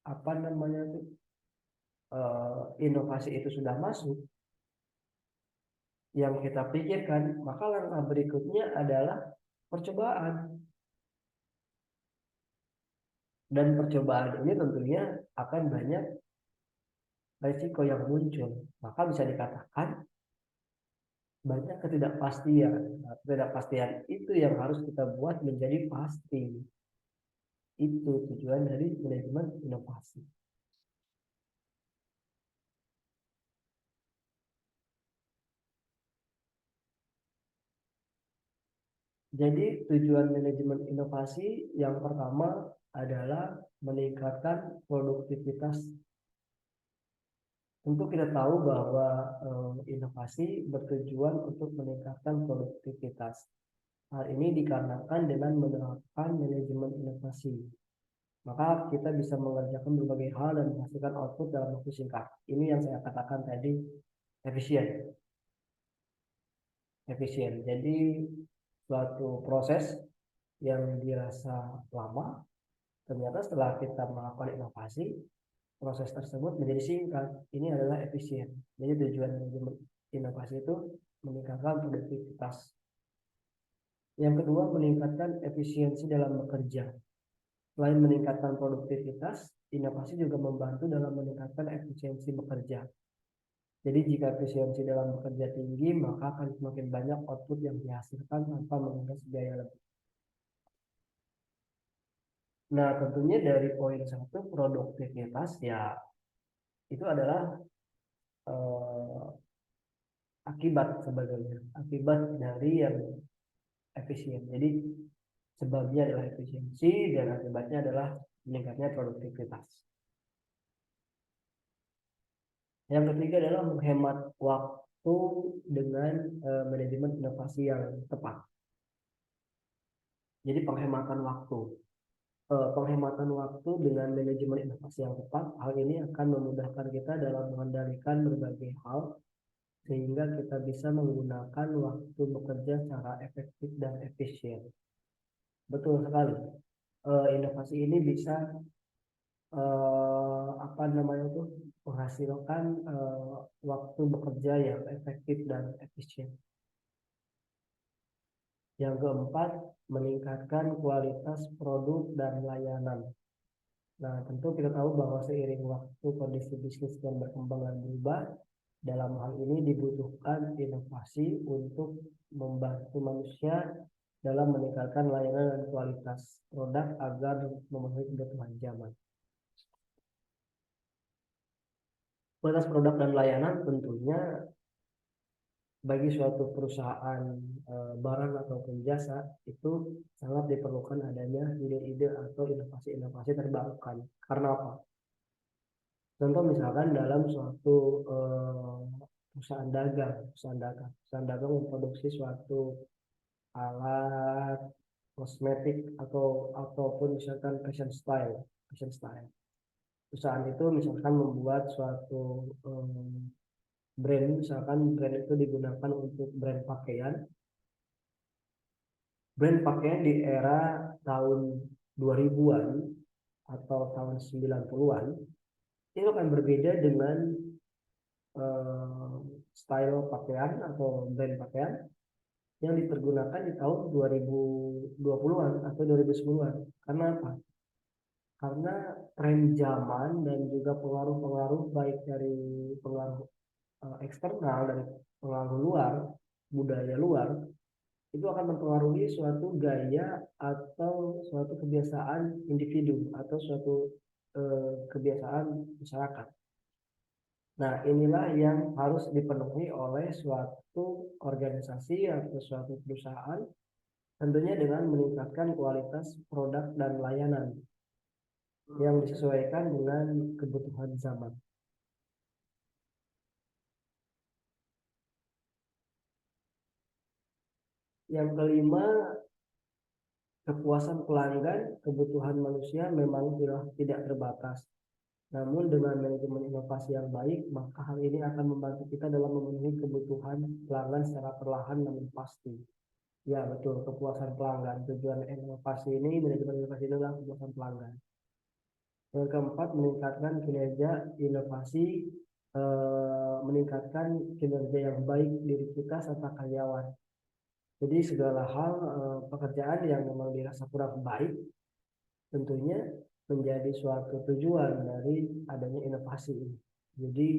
[SPEAKER 1] apa namanya itu inovasi itu sudah masuk, yang kita pikirkan, maka langkah berikutnya adalah percobaan. Dan percobaan ini tentunya akan banyak risiko yang muncul. Maka bisa dikatakan banyak ketidakpastian. Nah, ketidakpastian itu yang harus kita buat menjadi pasti. Itu tujuan dari manajemen inovasi. Jadi tujuan manajemen inovasi yang pertama adalah meningkatkan produktivitas. Tentu kita tahu bahwa inovasi bertujuan untuk meningkatkan produktivitas. Hal ini dikarenakan dengan menerapkan manajemen inovasi. Maka kita bisa mengerjakan berbagai hal dan menghasilkan output dalam waktu singkat. Ini yang saya katakan tadi, efisien. Efisien. Jadi suatu proses yang dirasa lama, ternyata setelah kita melakukan inovasi, proses tersebut menjadi singkat. Ini adalah efisien. Jadi tujuan manajemen inovasi itu meningkatkan produktivitas. Yang kedua, meningkatkan efisiensi dalam bekerja. Selain meningkatkan produktivitas, inovasi juga membantu dalam meningkatkan efisiensi bekerja. Jadi jika efisiensi dalam bekerja tinggi, maka akan semakin banyak output yang dihasilkan tanpa menguras biaya lebih. Nah, tentunya dari poin satu, produktivitas ya itu adalah akibat sebenarnya, akibat dari yang efisien. Jadi sebabnya adalah efisiensi dan akibatnya adalah meningkatnya produktivitas. Yang ketiga adalah menghemat waktu dengan manajemen inovasi yang tepat. Jadi penghematan waktu. Penghematan waktu dengan manajemen inovasi yang tepat, hal ini akan memudahkan kita dalam mengendalikan berbagai hal sehingga kita bisa menggunakan waktu bekerja secara efektif dan efisien. Betul sekali. Inovasi ini bisa apa namanya tuh menghasilkan waktu bekerja yang efektif dan efisien. Yang keempat, meningkatkan kualitas produk dan layanan. Nah, tentu kita tahu bahwa seiring waktu kondisi bisnis yang berkembang dan berubah, dalam hal ini dibutuhkan inovasi untuk membantu manusia dalam meningkatkan layanan dan kualitas produk agar memenuhi kebutuhan zaman. Kualitas produk dan layanan tentunya bagi suatu perusahaan barang ataupun jasa itu sangat diperlukan adanya ide-ide atau inovasi-inovasi terbarukan. Karena apa? Contoh misalkan dalam suatu perusahaan dagang memproduksi suatu alat kosmetik ataupun misalkan fashion style. Perusahaan itu misalkan membuat suatu brand, misalkan brand itu digunakan untuk brand pakaian. Brand pakaian di era tahun 2000-an atau tahun 90-an itu akan berbeda dengan style pakaian atau brand pakaian yang dipergunakan di tahun 2020-an atau 2010-an. Karena apa? Karena tren zaman dan juga pengaruh-pengaruh baik dari pengaruh eksternal, dari pengaruh luar, budaya luar, itu akan mempengaruhi suatu gaya atau suatu kebiasaan individu atau suatu kebiasaan masyarakat. Nah, inilah yang harus dipenuhi oleh suatu organisasi atau suatu perusahaan, tentunya dengan meningkatkan kualitas produk dan layanan yang disesuaikan dengan kebutuhan zaman. Yang kelima, kepuasan pelanggan, kebutuhan manusia memang tidak terbatas. Namun dengan manajemen inovasi yang baik, maka hal ini akan membantu kita dalam memenuhi kebutuhan pelanggan secara perlahan namun pasti. Ya betul, kepuasan pelanggan. Tujuan inovasi ini, manajemen inovasi ini adalah kepuasan pelanggan. Yang keempat, meningkatkan kinerja inovasi, meningkatkan kinerja yang baik diri kita serta karyawan. Jadi segala hal pekerjaan yang memang dirasa kurang baik tentunya menjadi suatu tujuan dari adanya inovasi ini. Jadi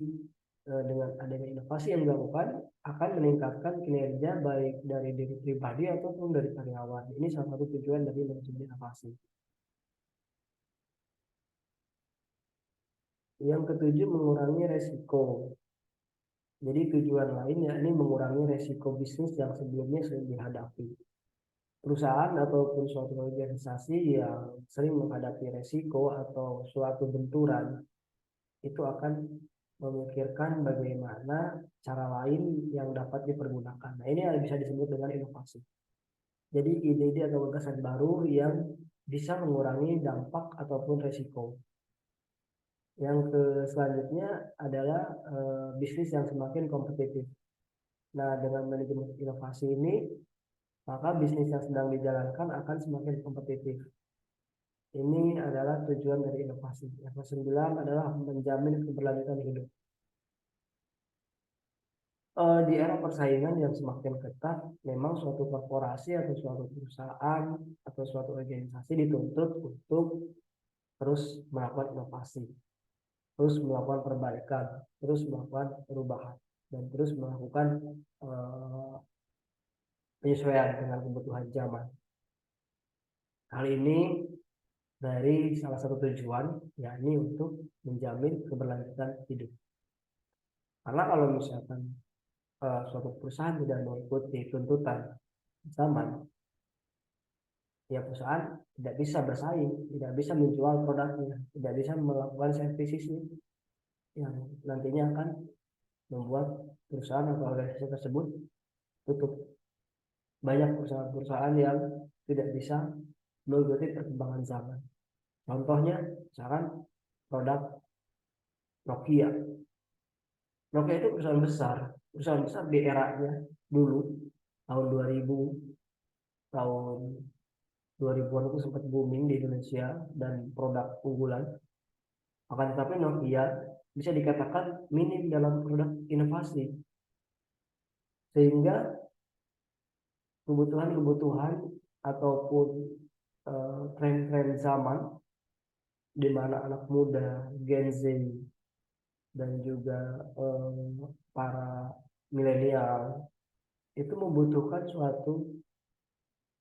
[SPEAKER 1] dengan adanya inovasi yang dilakukan akan meningkatkan kinerja baik dari diri pribadi ataupun dari karyawan. Ini salah satu tujuan dari manajemen inovasi. Yang ketujuh, mengurangi resiko. Jadi tujuan lain yakni mengurangi resiko bisnis yang sebelumnya sudah dihadapi. perusahaan ataupun suatu organisasi yang sering menghadapi resiko atau suatu benturan itu akan memikirkan bagaimana cara lain yang dapat dipergunakan. Nah, ini bisa disebut dengan inovasi. Jadi ide-ide atau gagasan baru yang bisa mengurangi dampak ataupun resiko. Yang selanjutnya adalah bisnis yang semakin kompetitif. Nah, dengan manajemen inovasi ini, maka bisnis yang sedang dijalankan akan semakin kompetitif. Ini adalah tujuan dari inovasi. Yang ke-9 adalah menjamin keberlanjutan hidup. Di era persaingan yang semakin ketat, memang suatu korporasi atau suatu perusahaan atau suatu organisasi dituntut untuk terus melakukan inovasi, terus melakukan perbaikan, terus melakukan perubahan, dan terus melakukan penyesuaian dengan kebutuhan zaman. Hal ini dari salah satu tujuan, yakni untuk menjamin keberlanjutan hidup. Karena kalau misalkan suatu perusahaan tidak mengikuti tuntutan zaman, ya perusahaan tidak bisa bersaing, tidak bisa menjual produknya, tidak bisa melakukan servisisnya, yang nantinya akan membuat perusahaan atau organisasi tersebut tutup. Banyak perusahaan-perusahaan yang tidak bisa mengikuti perkembangan zaman. Contohnya, misalkan produk Nokia. Nokia itu perusahaan besar di eranya dulu, tahun 2000, tahun 2000-an itu sempat booming di Indonesia dan produk unggulan. Akan tetapi Nokia bisa dikatakan minim dalam produk inovasi, sehingga kebutuhan-kebutuhan ataupun tren-tren zaman di mana anak muda, Gen Z, dan juga para milenial itu membutuhkan suatu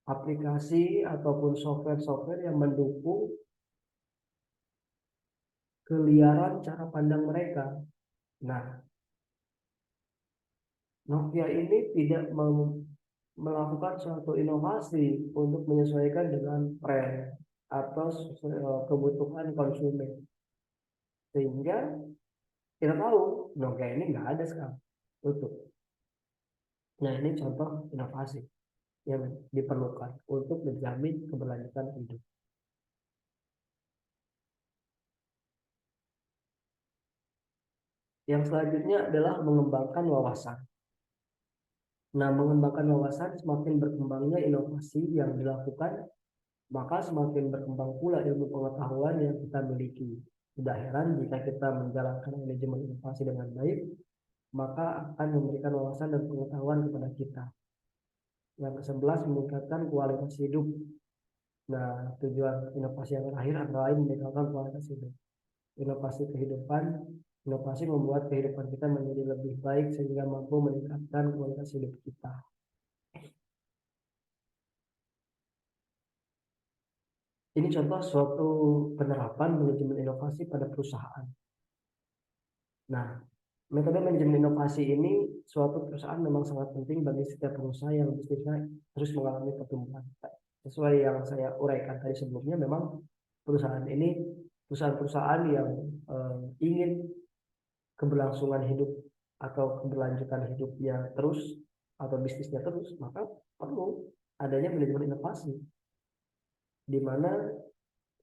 [SPEAKER 1] aplikasi ataupun software-software yang mendukung keliaran cara pandang mereka. Nah, Nokia ini tidak melakukan suatu inovasi untuk menyesuaikan dengan tren atau kebutuhan konsumen, sehingga kita tahu Nokia ini nggak ada sekarang, tutup. Nah, ini contoh inovasi yang diperlukan untuk menjamin keberlanjutan hidup. Yang selanjutnya adalah mengembangkan wawasan. Nah, mengembangkan wawasan, semakin berkembangnya inovasi yang dilakukan, maka semakin berkembang pula ilmu pengetahuan yang kita miliki. Tidak heran jika kita menjalankan manajemen inovasi dengan baik, maka akan memberikan wawasan dan pengetahuan kepada kita. Yang ke-11, meningkatkan kualitas hidup. Nah, tujuan inovasi yang terakhir antara lain meningkatkan kualitas hidup. Inovasi kehidupan, inovasi membuat kehidupan kita menjadi lebih baik sehingga mampu meningkatkan kualitas hidup kita. Ini contoh suatu penerapan manajemen inovasi pada perusahaan. Nah, metode manajemen inovasi ini suatu perusahaan memang sangat penting bagi setiap pengusaha yang bisnisnya terus mengalami pertumbuhan. Sesuai yang saya uraikan tadi sebelumnya, memang perusahaan ini perusahaan-perusahaan yang ingin keberlangsungan hidup atau keberlanjutan hidupnya terus atau bisnisnya terus, maka perlu adanya manajemen inovasi, di mana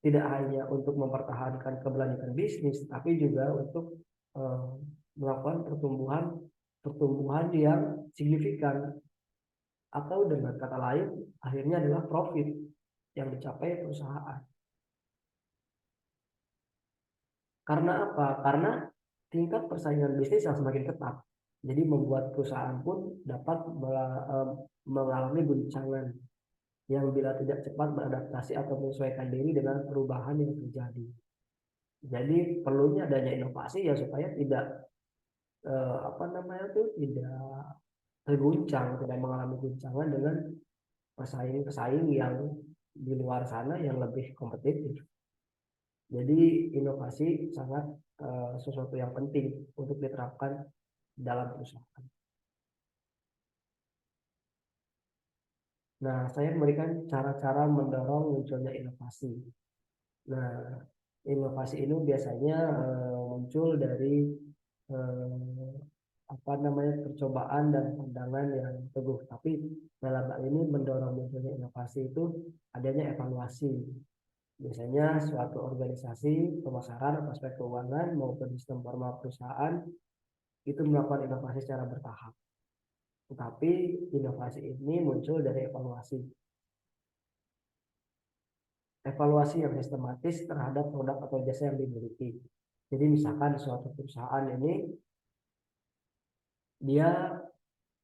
[SPEAKER 1] tidak hanya untuk mempertahankan keberlanjutan bisnis, tapi juga untuk eh, melakukan pertumbuhan yang signifikan, atau dengan kata lain akhirnya adalah profit yang dicapai perusahaan. Karena apa? Karena tingkat persaingan bisnis yang semakin ketat, jadi membuat perusahaan pun dapat mengalami guncangan yang bila tidak cepat beradaptasi atau menyesuaikan diri dengan perubahan yang terjadi. Jadi perlunya adanya inovasi ya supaya tidak tidak terguncang, tidak mengalami guncangan dengan pesaing-pesaing yang di luar sana yang lebih kompetitif. Jadi inovasi sangat sesuatu yang penting untuk diterapkan dalam perusahaan. Nah, saya memberikan cara-cara mendorong munculnya inovasi. Nah, inovasi ini biasanya muncul dari eh, apa namanya percobaan dan pandangan yang teguh. Tapi dalam hal ini mendorong munculnya inovasi itu adanya evaluasi. Biasanya suatu organisasi pemasaran, aspek keuangan maupun sistem formal perusahaan itu melakukan inovasi secara bertahap. Tetapi inovasi ini muncul dari evaluasi. Evaluasi yang sistematis terhadap produk atau jasa yang dimiliki. Jadi misalkan suatu perusahaan ini dia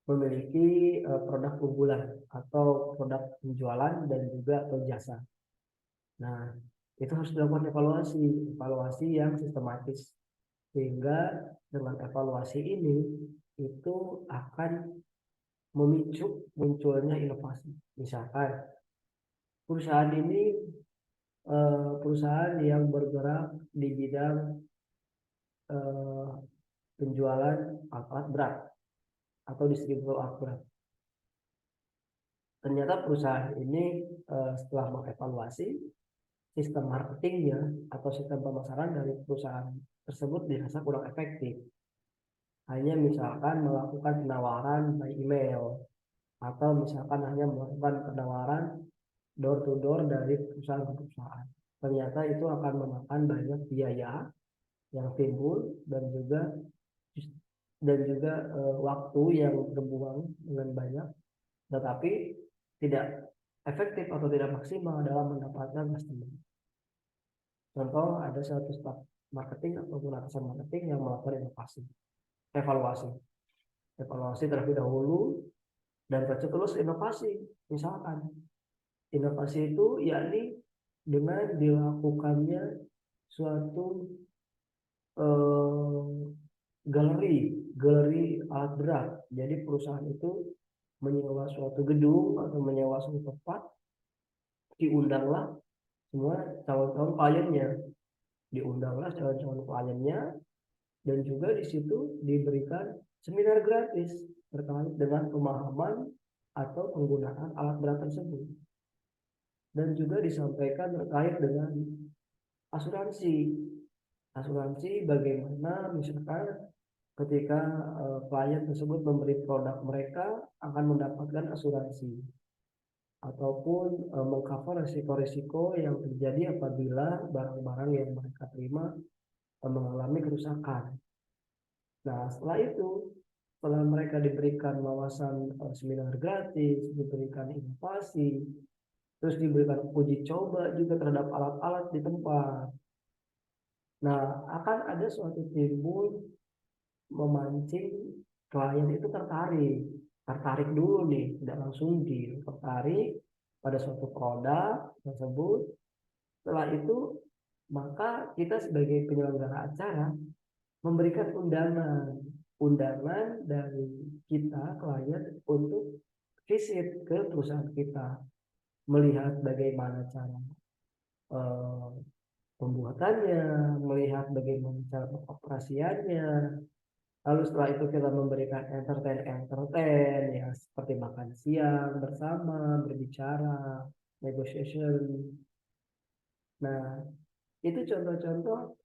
[SPEAKER 1] memiliki produk unggulan atau produk penjualan dan juga atau jasa. Nah, itu harus dilakukan evaluasi, evaluasi yang sistematis. Sehingga dengan evaluasi ini itu akan memicu munculnya inovasi. Misalkan perusahaan ini perusahaan yang bergerak di bidang eh, penjualan alat berat atau distributor alat berat. Ternyata perusahaan ini setelah mengevaluasi sistem marketingnya atau sistem pemasaran dari perusahaan tersebut dirasa kurang efektif. Hanya misalkan melakukan penawaran by email atau misalkan hanya melakukan penawaran door to door dari perusahaan ke perusahaan. Ternyata itu akan memakan banyak biaya yang timbul dan juga waktu yang terbuang dengan banyak, tetapi tidak efektif atau tidak maksimal dalam mendapatkan customer. Contoh ada satu staf marketing ataupun atasan marketing yang melakukan inovasi, evaluasi, evaluasi terlebih dahulu dan tercetus inovasi. Misalkan inovasi itu yakni dengan dilakukannya suatu eh, galeri, galeri alat berat. Jadi perusahaan itu menyewa suatu gedung atau menyewa suatu tempat, diundanglah semua calon-calon kliennya, diundanglah calon-calon kliennya, dan juga di situ diberikan seminar gratis terkait dengan pemahaman atau penggunaan alat berat tersebut, dan juga disampaikan terkait dengan asuransi, asuransi bagaimana misalkan ketika klien tersebut memberi produk mereka akan mendapatkan asuransi ataupun mengcover risiko-risiko yang terjadi apabila barang-barang yang mereka terima mengalami kerusakan. Nah, setelah mereka diberikan wawasan seminar gratis, diberikan inovasi, terus diberikan uji coba juga terhadap alat-alat di tempat. Nah, akan ada suatu timbul memancing klien itu tertarik dulu nih, tidak langsung tertarik pada suatu produk tersebut. Setelah itu, maka kita sebagai penyelenggara acara memberikan undangan dari kita klien untuk visit ke perusahaan kita, melihat bagaimana cara eh, pembuatannya, melihat bagaimana cara pengoperasiannya. Lalu setelah itu kita memberikan entertain ya seperti makan siang bersama, berbicara, negotiation. Nah, itu contoh-contoh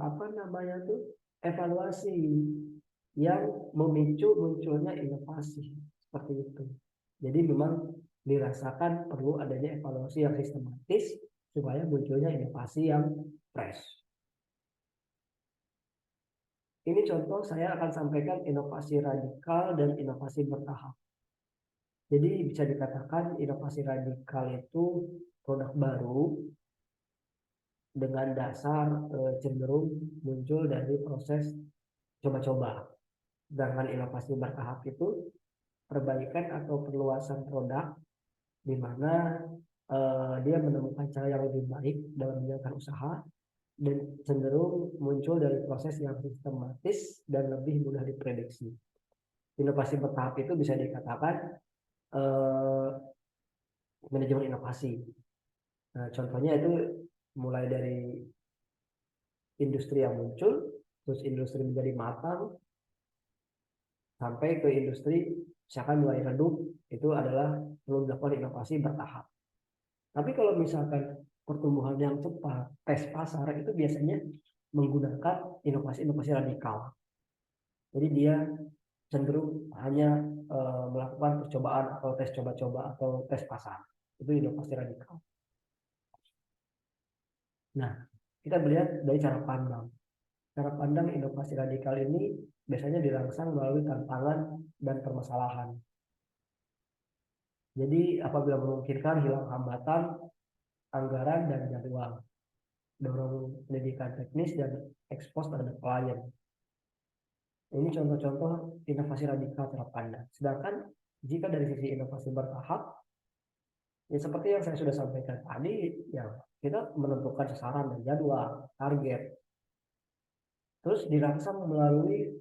[SPEAKER 1] apa namanya tuh evaluasi yang memicu munculnya inovasi seperti itu. Jadi memang dirasakan perlu adanya evaluasi yang sistematis supaya munculnya inovasi yang fresh. Ini contoh saya akan sampaikan inovasi radikal dan inovasi bertahap. Jadi bisa dikatakan inovasi radikal itu produk baru dengan dasar cenderung muncul dari proses coba-coba. Sedangkan inovasi bertahap itu perbaikan atau perluasan produk di mana dia menemukan cara yang lebih baik dalam menjalankan usaha dan cenderung muncul dari proses yang sistematis dan lebih mudah diprediksi. Inovasi bertahap itu bisa dikatakan eh, manajemen inovasi. Nah, contohnya itu mulai dari industri yang muncul, terus industri menjadi matang, sampai ke industri misalkan mulai redup, itu adalah perlu dilakukan inovasi bertahap. Tapi kalau misalkan pertumbuhan yang cepat, tes pasar itu biasanya menggunakan inovasi-inovasi radikal. Jadi dia cenderung hanya melakukan percobaan atau tes coba-coba atau tes pasar. Itu inovasi radikal. Nah, kita melihat dari cara pandang. Cara pandang inovasi radikal ini biasanya dirangsang melalui tantangan dan permasalahan. Jadi apabila memungkinkan hilang hambatan, anggaran, dan jadwal. Dorong pendidikan teknis dan ekspos terhadap klien. Ini contoh-contoh inovasi radikal cara pandang. Sedangkan jika dari sisi inovasi bertahap, ya seperti yang saya sudah sampaikan tadi, ya kita menentukan sasaran dan jadwal, target. Terus dirangsang melalui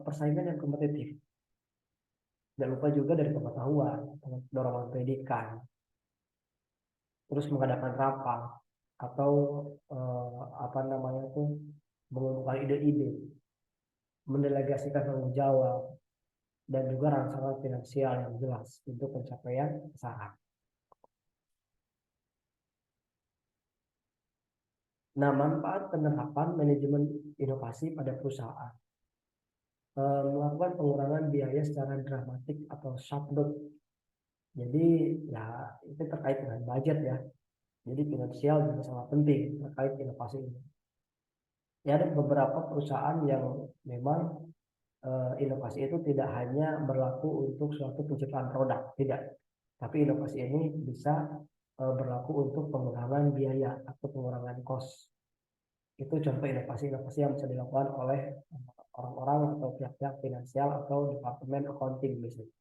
[SPEAKER 1] persaingan yang kompetitif. Jangan lupa juga dari pengetahuan, dorongan pendidikan, terus mengadakan rapat atau apa namanya itu mengumpulkan ide-ide, mendelegasikan tanggung jawab, dan juga rangsangan finansial yang jelas untuk pencapaian sasaran. Nah, manfaat penerapan manajemen inovasi pada perusahaan. Melakukan pengurangan biaya secara dramatik atau shutdown. Jadi ya itu terkait dengan budget ya. Jadi finansial juga sangat penting terkait inovasi ini. Ya ada beberapa perusahaan yang memang inovasi itu tidak hanya berlaku untuk suatu penciptaan produk, tidak. Tapi inovasi ini bisa berlaku untuk pengurangan biaya atau pengurangan cost. Itu contoh inovasi-inovasi yang bisa dilakukan oleh orang-orang atau pihak-pihak finansial atau departemen accounting misalnya.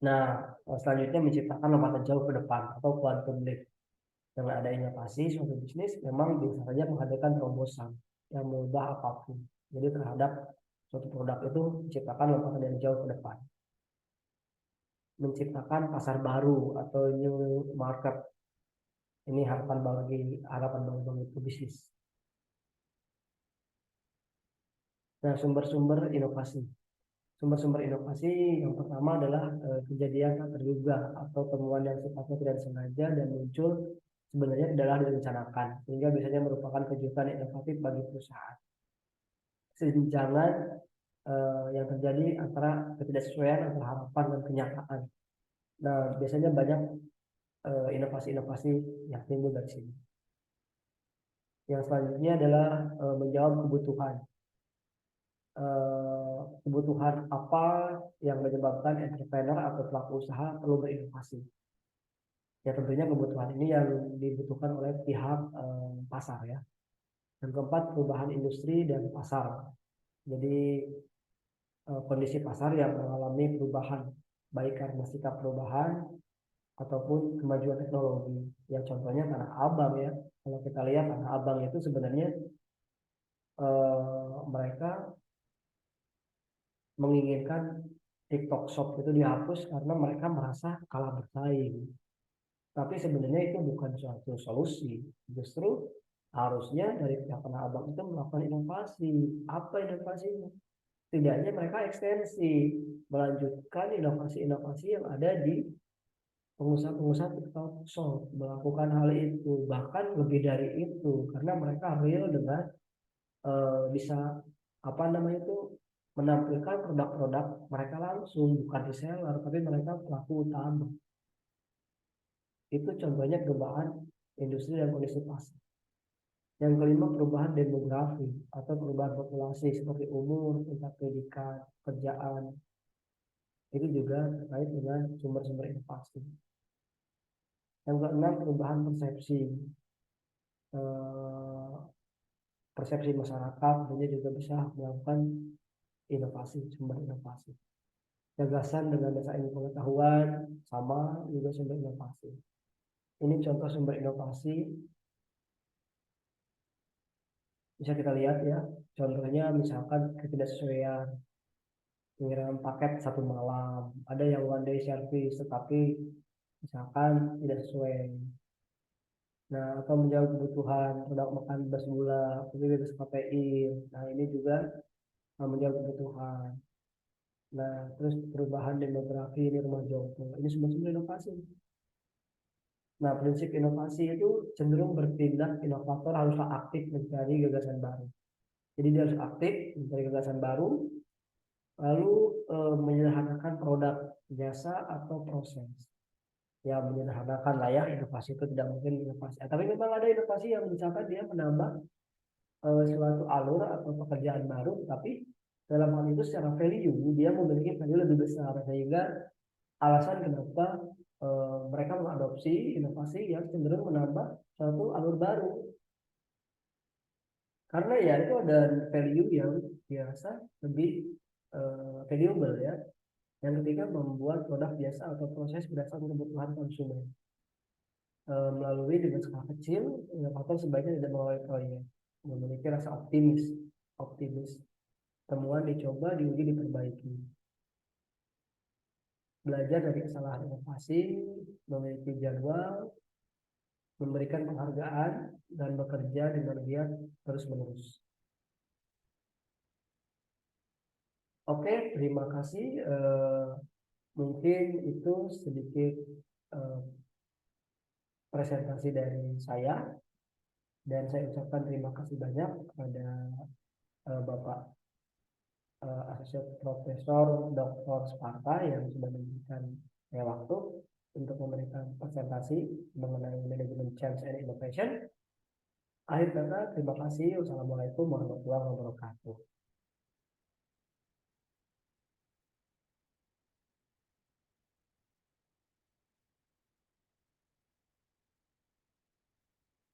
[SPEAKER 1] Nah, selanjutnya menciptakan lompatan jauh ke depan atau quantum leap. Dengan ada inovasi suatu bisnis memang biasanya menghadirkan terobosan yang mengubah apapun. Jadi terhadap suatu produk itu menciptakan lompatan yang jauh ke depan. Menciptakan pasar baru atau new market. Ini harapan bagi bisnis. Nah, sumber-sumber inovasi. Sumber-sumber inovasi yang pertama adalah kejadian tak terduga atau temuan yang sifatnya tidak sengaja dan muncul sebenarnya adalah direncanakan, sehingga biasanya merupakan kejutan inovatif bagi perusahaan. Sejangan yang terjadi antara ketidaksesuaian antara harapan dan kenyataan. Nah, biasanya banyak inovasi-inovasi yang timbul dari sini. Yang selanjutnya adalah menjawab kebutuhan. Kebutuhan apa yang menyebabkan entrepreneur atau pelaku usaha perlu berinovasi. Ya tentunya kebutuhan ini yang dibutuhkan oleh pihak pasar ya. Yang keempat, perubahan industri dan pasar. Jadi kondisi pasar yang mengalami perubahan baik karena sikap perubahan ataupun kemajuan teknologi. Ya contohnya Tanah Abang ya. Kalau kita lihat Tanah Abang itu sebenarnya mereka menginginkan TikTok Shop itu dihapus karena mereka merasa kalah bersaing. Tapi sebenarnya itu bukan suatu solusi. Justru harusnya dari pihak Tanah Abang itu melakukan inovasi. Apa inovasinya? Setidaknya mereka ekstensi, melanjutkan inovasi-inovasi yang ada di pengusaha-pengusaha TikTok Shop, melakukan hal itu. Bahkan lebih dari itu, karena mereka real dengan bisa apa namanya itu menampilkan produk-produk mereka langsung, bukan reseller, tapi mereka pelaku utama. Itu contohnya perubahan industri dan kondisi pasar. Yang kelima, perubahan demografi atau perubahan populasi seperti umur, tingkat pendidikan, pekerjaan. Itu juga terkait dengan sumber-sumber inovasi. Yang keenam, perubahan persepsi. Persepsi masyarakat tentunya juga bisa melakukan inovasi, sumber inovasi. Gagasan dengan dasar ilmu pengetahuan sama juga sumber inovasi. Ini contoh sumber inovasi. Bisa kita lihat ya. Contohnya misalkan ketidaksesuaian pengiriman paket satu malam. Ada yang one day service tetapi misalkan tidak sesuai. Nah, atau menjawab kebutuhan produk makan bebas gula, bebas kafein. Nah, ini juga menjawab kebutuhan. Nah, terus perubahan demografi di rumah jompo. Ini semua inovasi. Nah, prinsip inovasi itu cenderung bertindak, inovator haruslah aktif mencari gagasan baru. Jadi dia harus aktif mencari gagasan baru, lalu menyederhanakan produk, jasa atau proses. Ya menyederhanakan lah ya, inovasi itu tidak mungkin inovasi. Tapi memang ada inovasi yang misalkan dia menambah suatu alur atau pekerjaan baru, tapi dalam hal itu secara value dia memiliki value lebih besar sehingga alasan kenapa mereka mengadopsi inovasi yang cenderung menambah suatu alur baru karena ya itu ada value yang biasa lebih valuable ya yang ketika membuat produk biasa atau proses berdasarkan kebutuhan konsumen melalui dengan skala kecil inovator sebaiknya tidak melalui proyek memiliki rasa optimis temuan dicoba diuji diperbaiki belajar dari kesalahan inovasi memiliki jadwal memberikan penghargaan dan bekerja dengan giat terus-menerus. Oke, terima kasih. Mungkin itu sedikit eh, presentasi dari saya dan saya ucapkan terima kasih banyak kepada Bapak Asosiat Profesor Dr. Sparta yang sudah memberikan saya waktu untuk memberikan presentasi mengenai manajemen change and innovation. Akhir kata, terima kasih. Wassalamualaikum warahmatullahi wabarakatuh.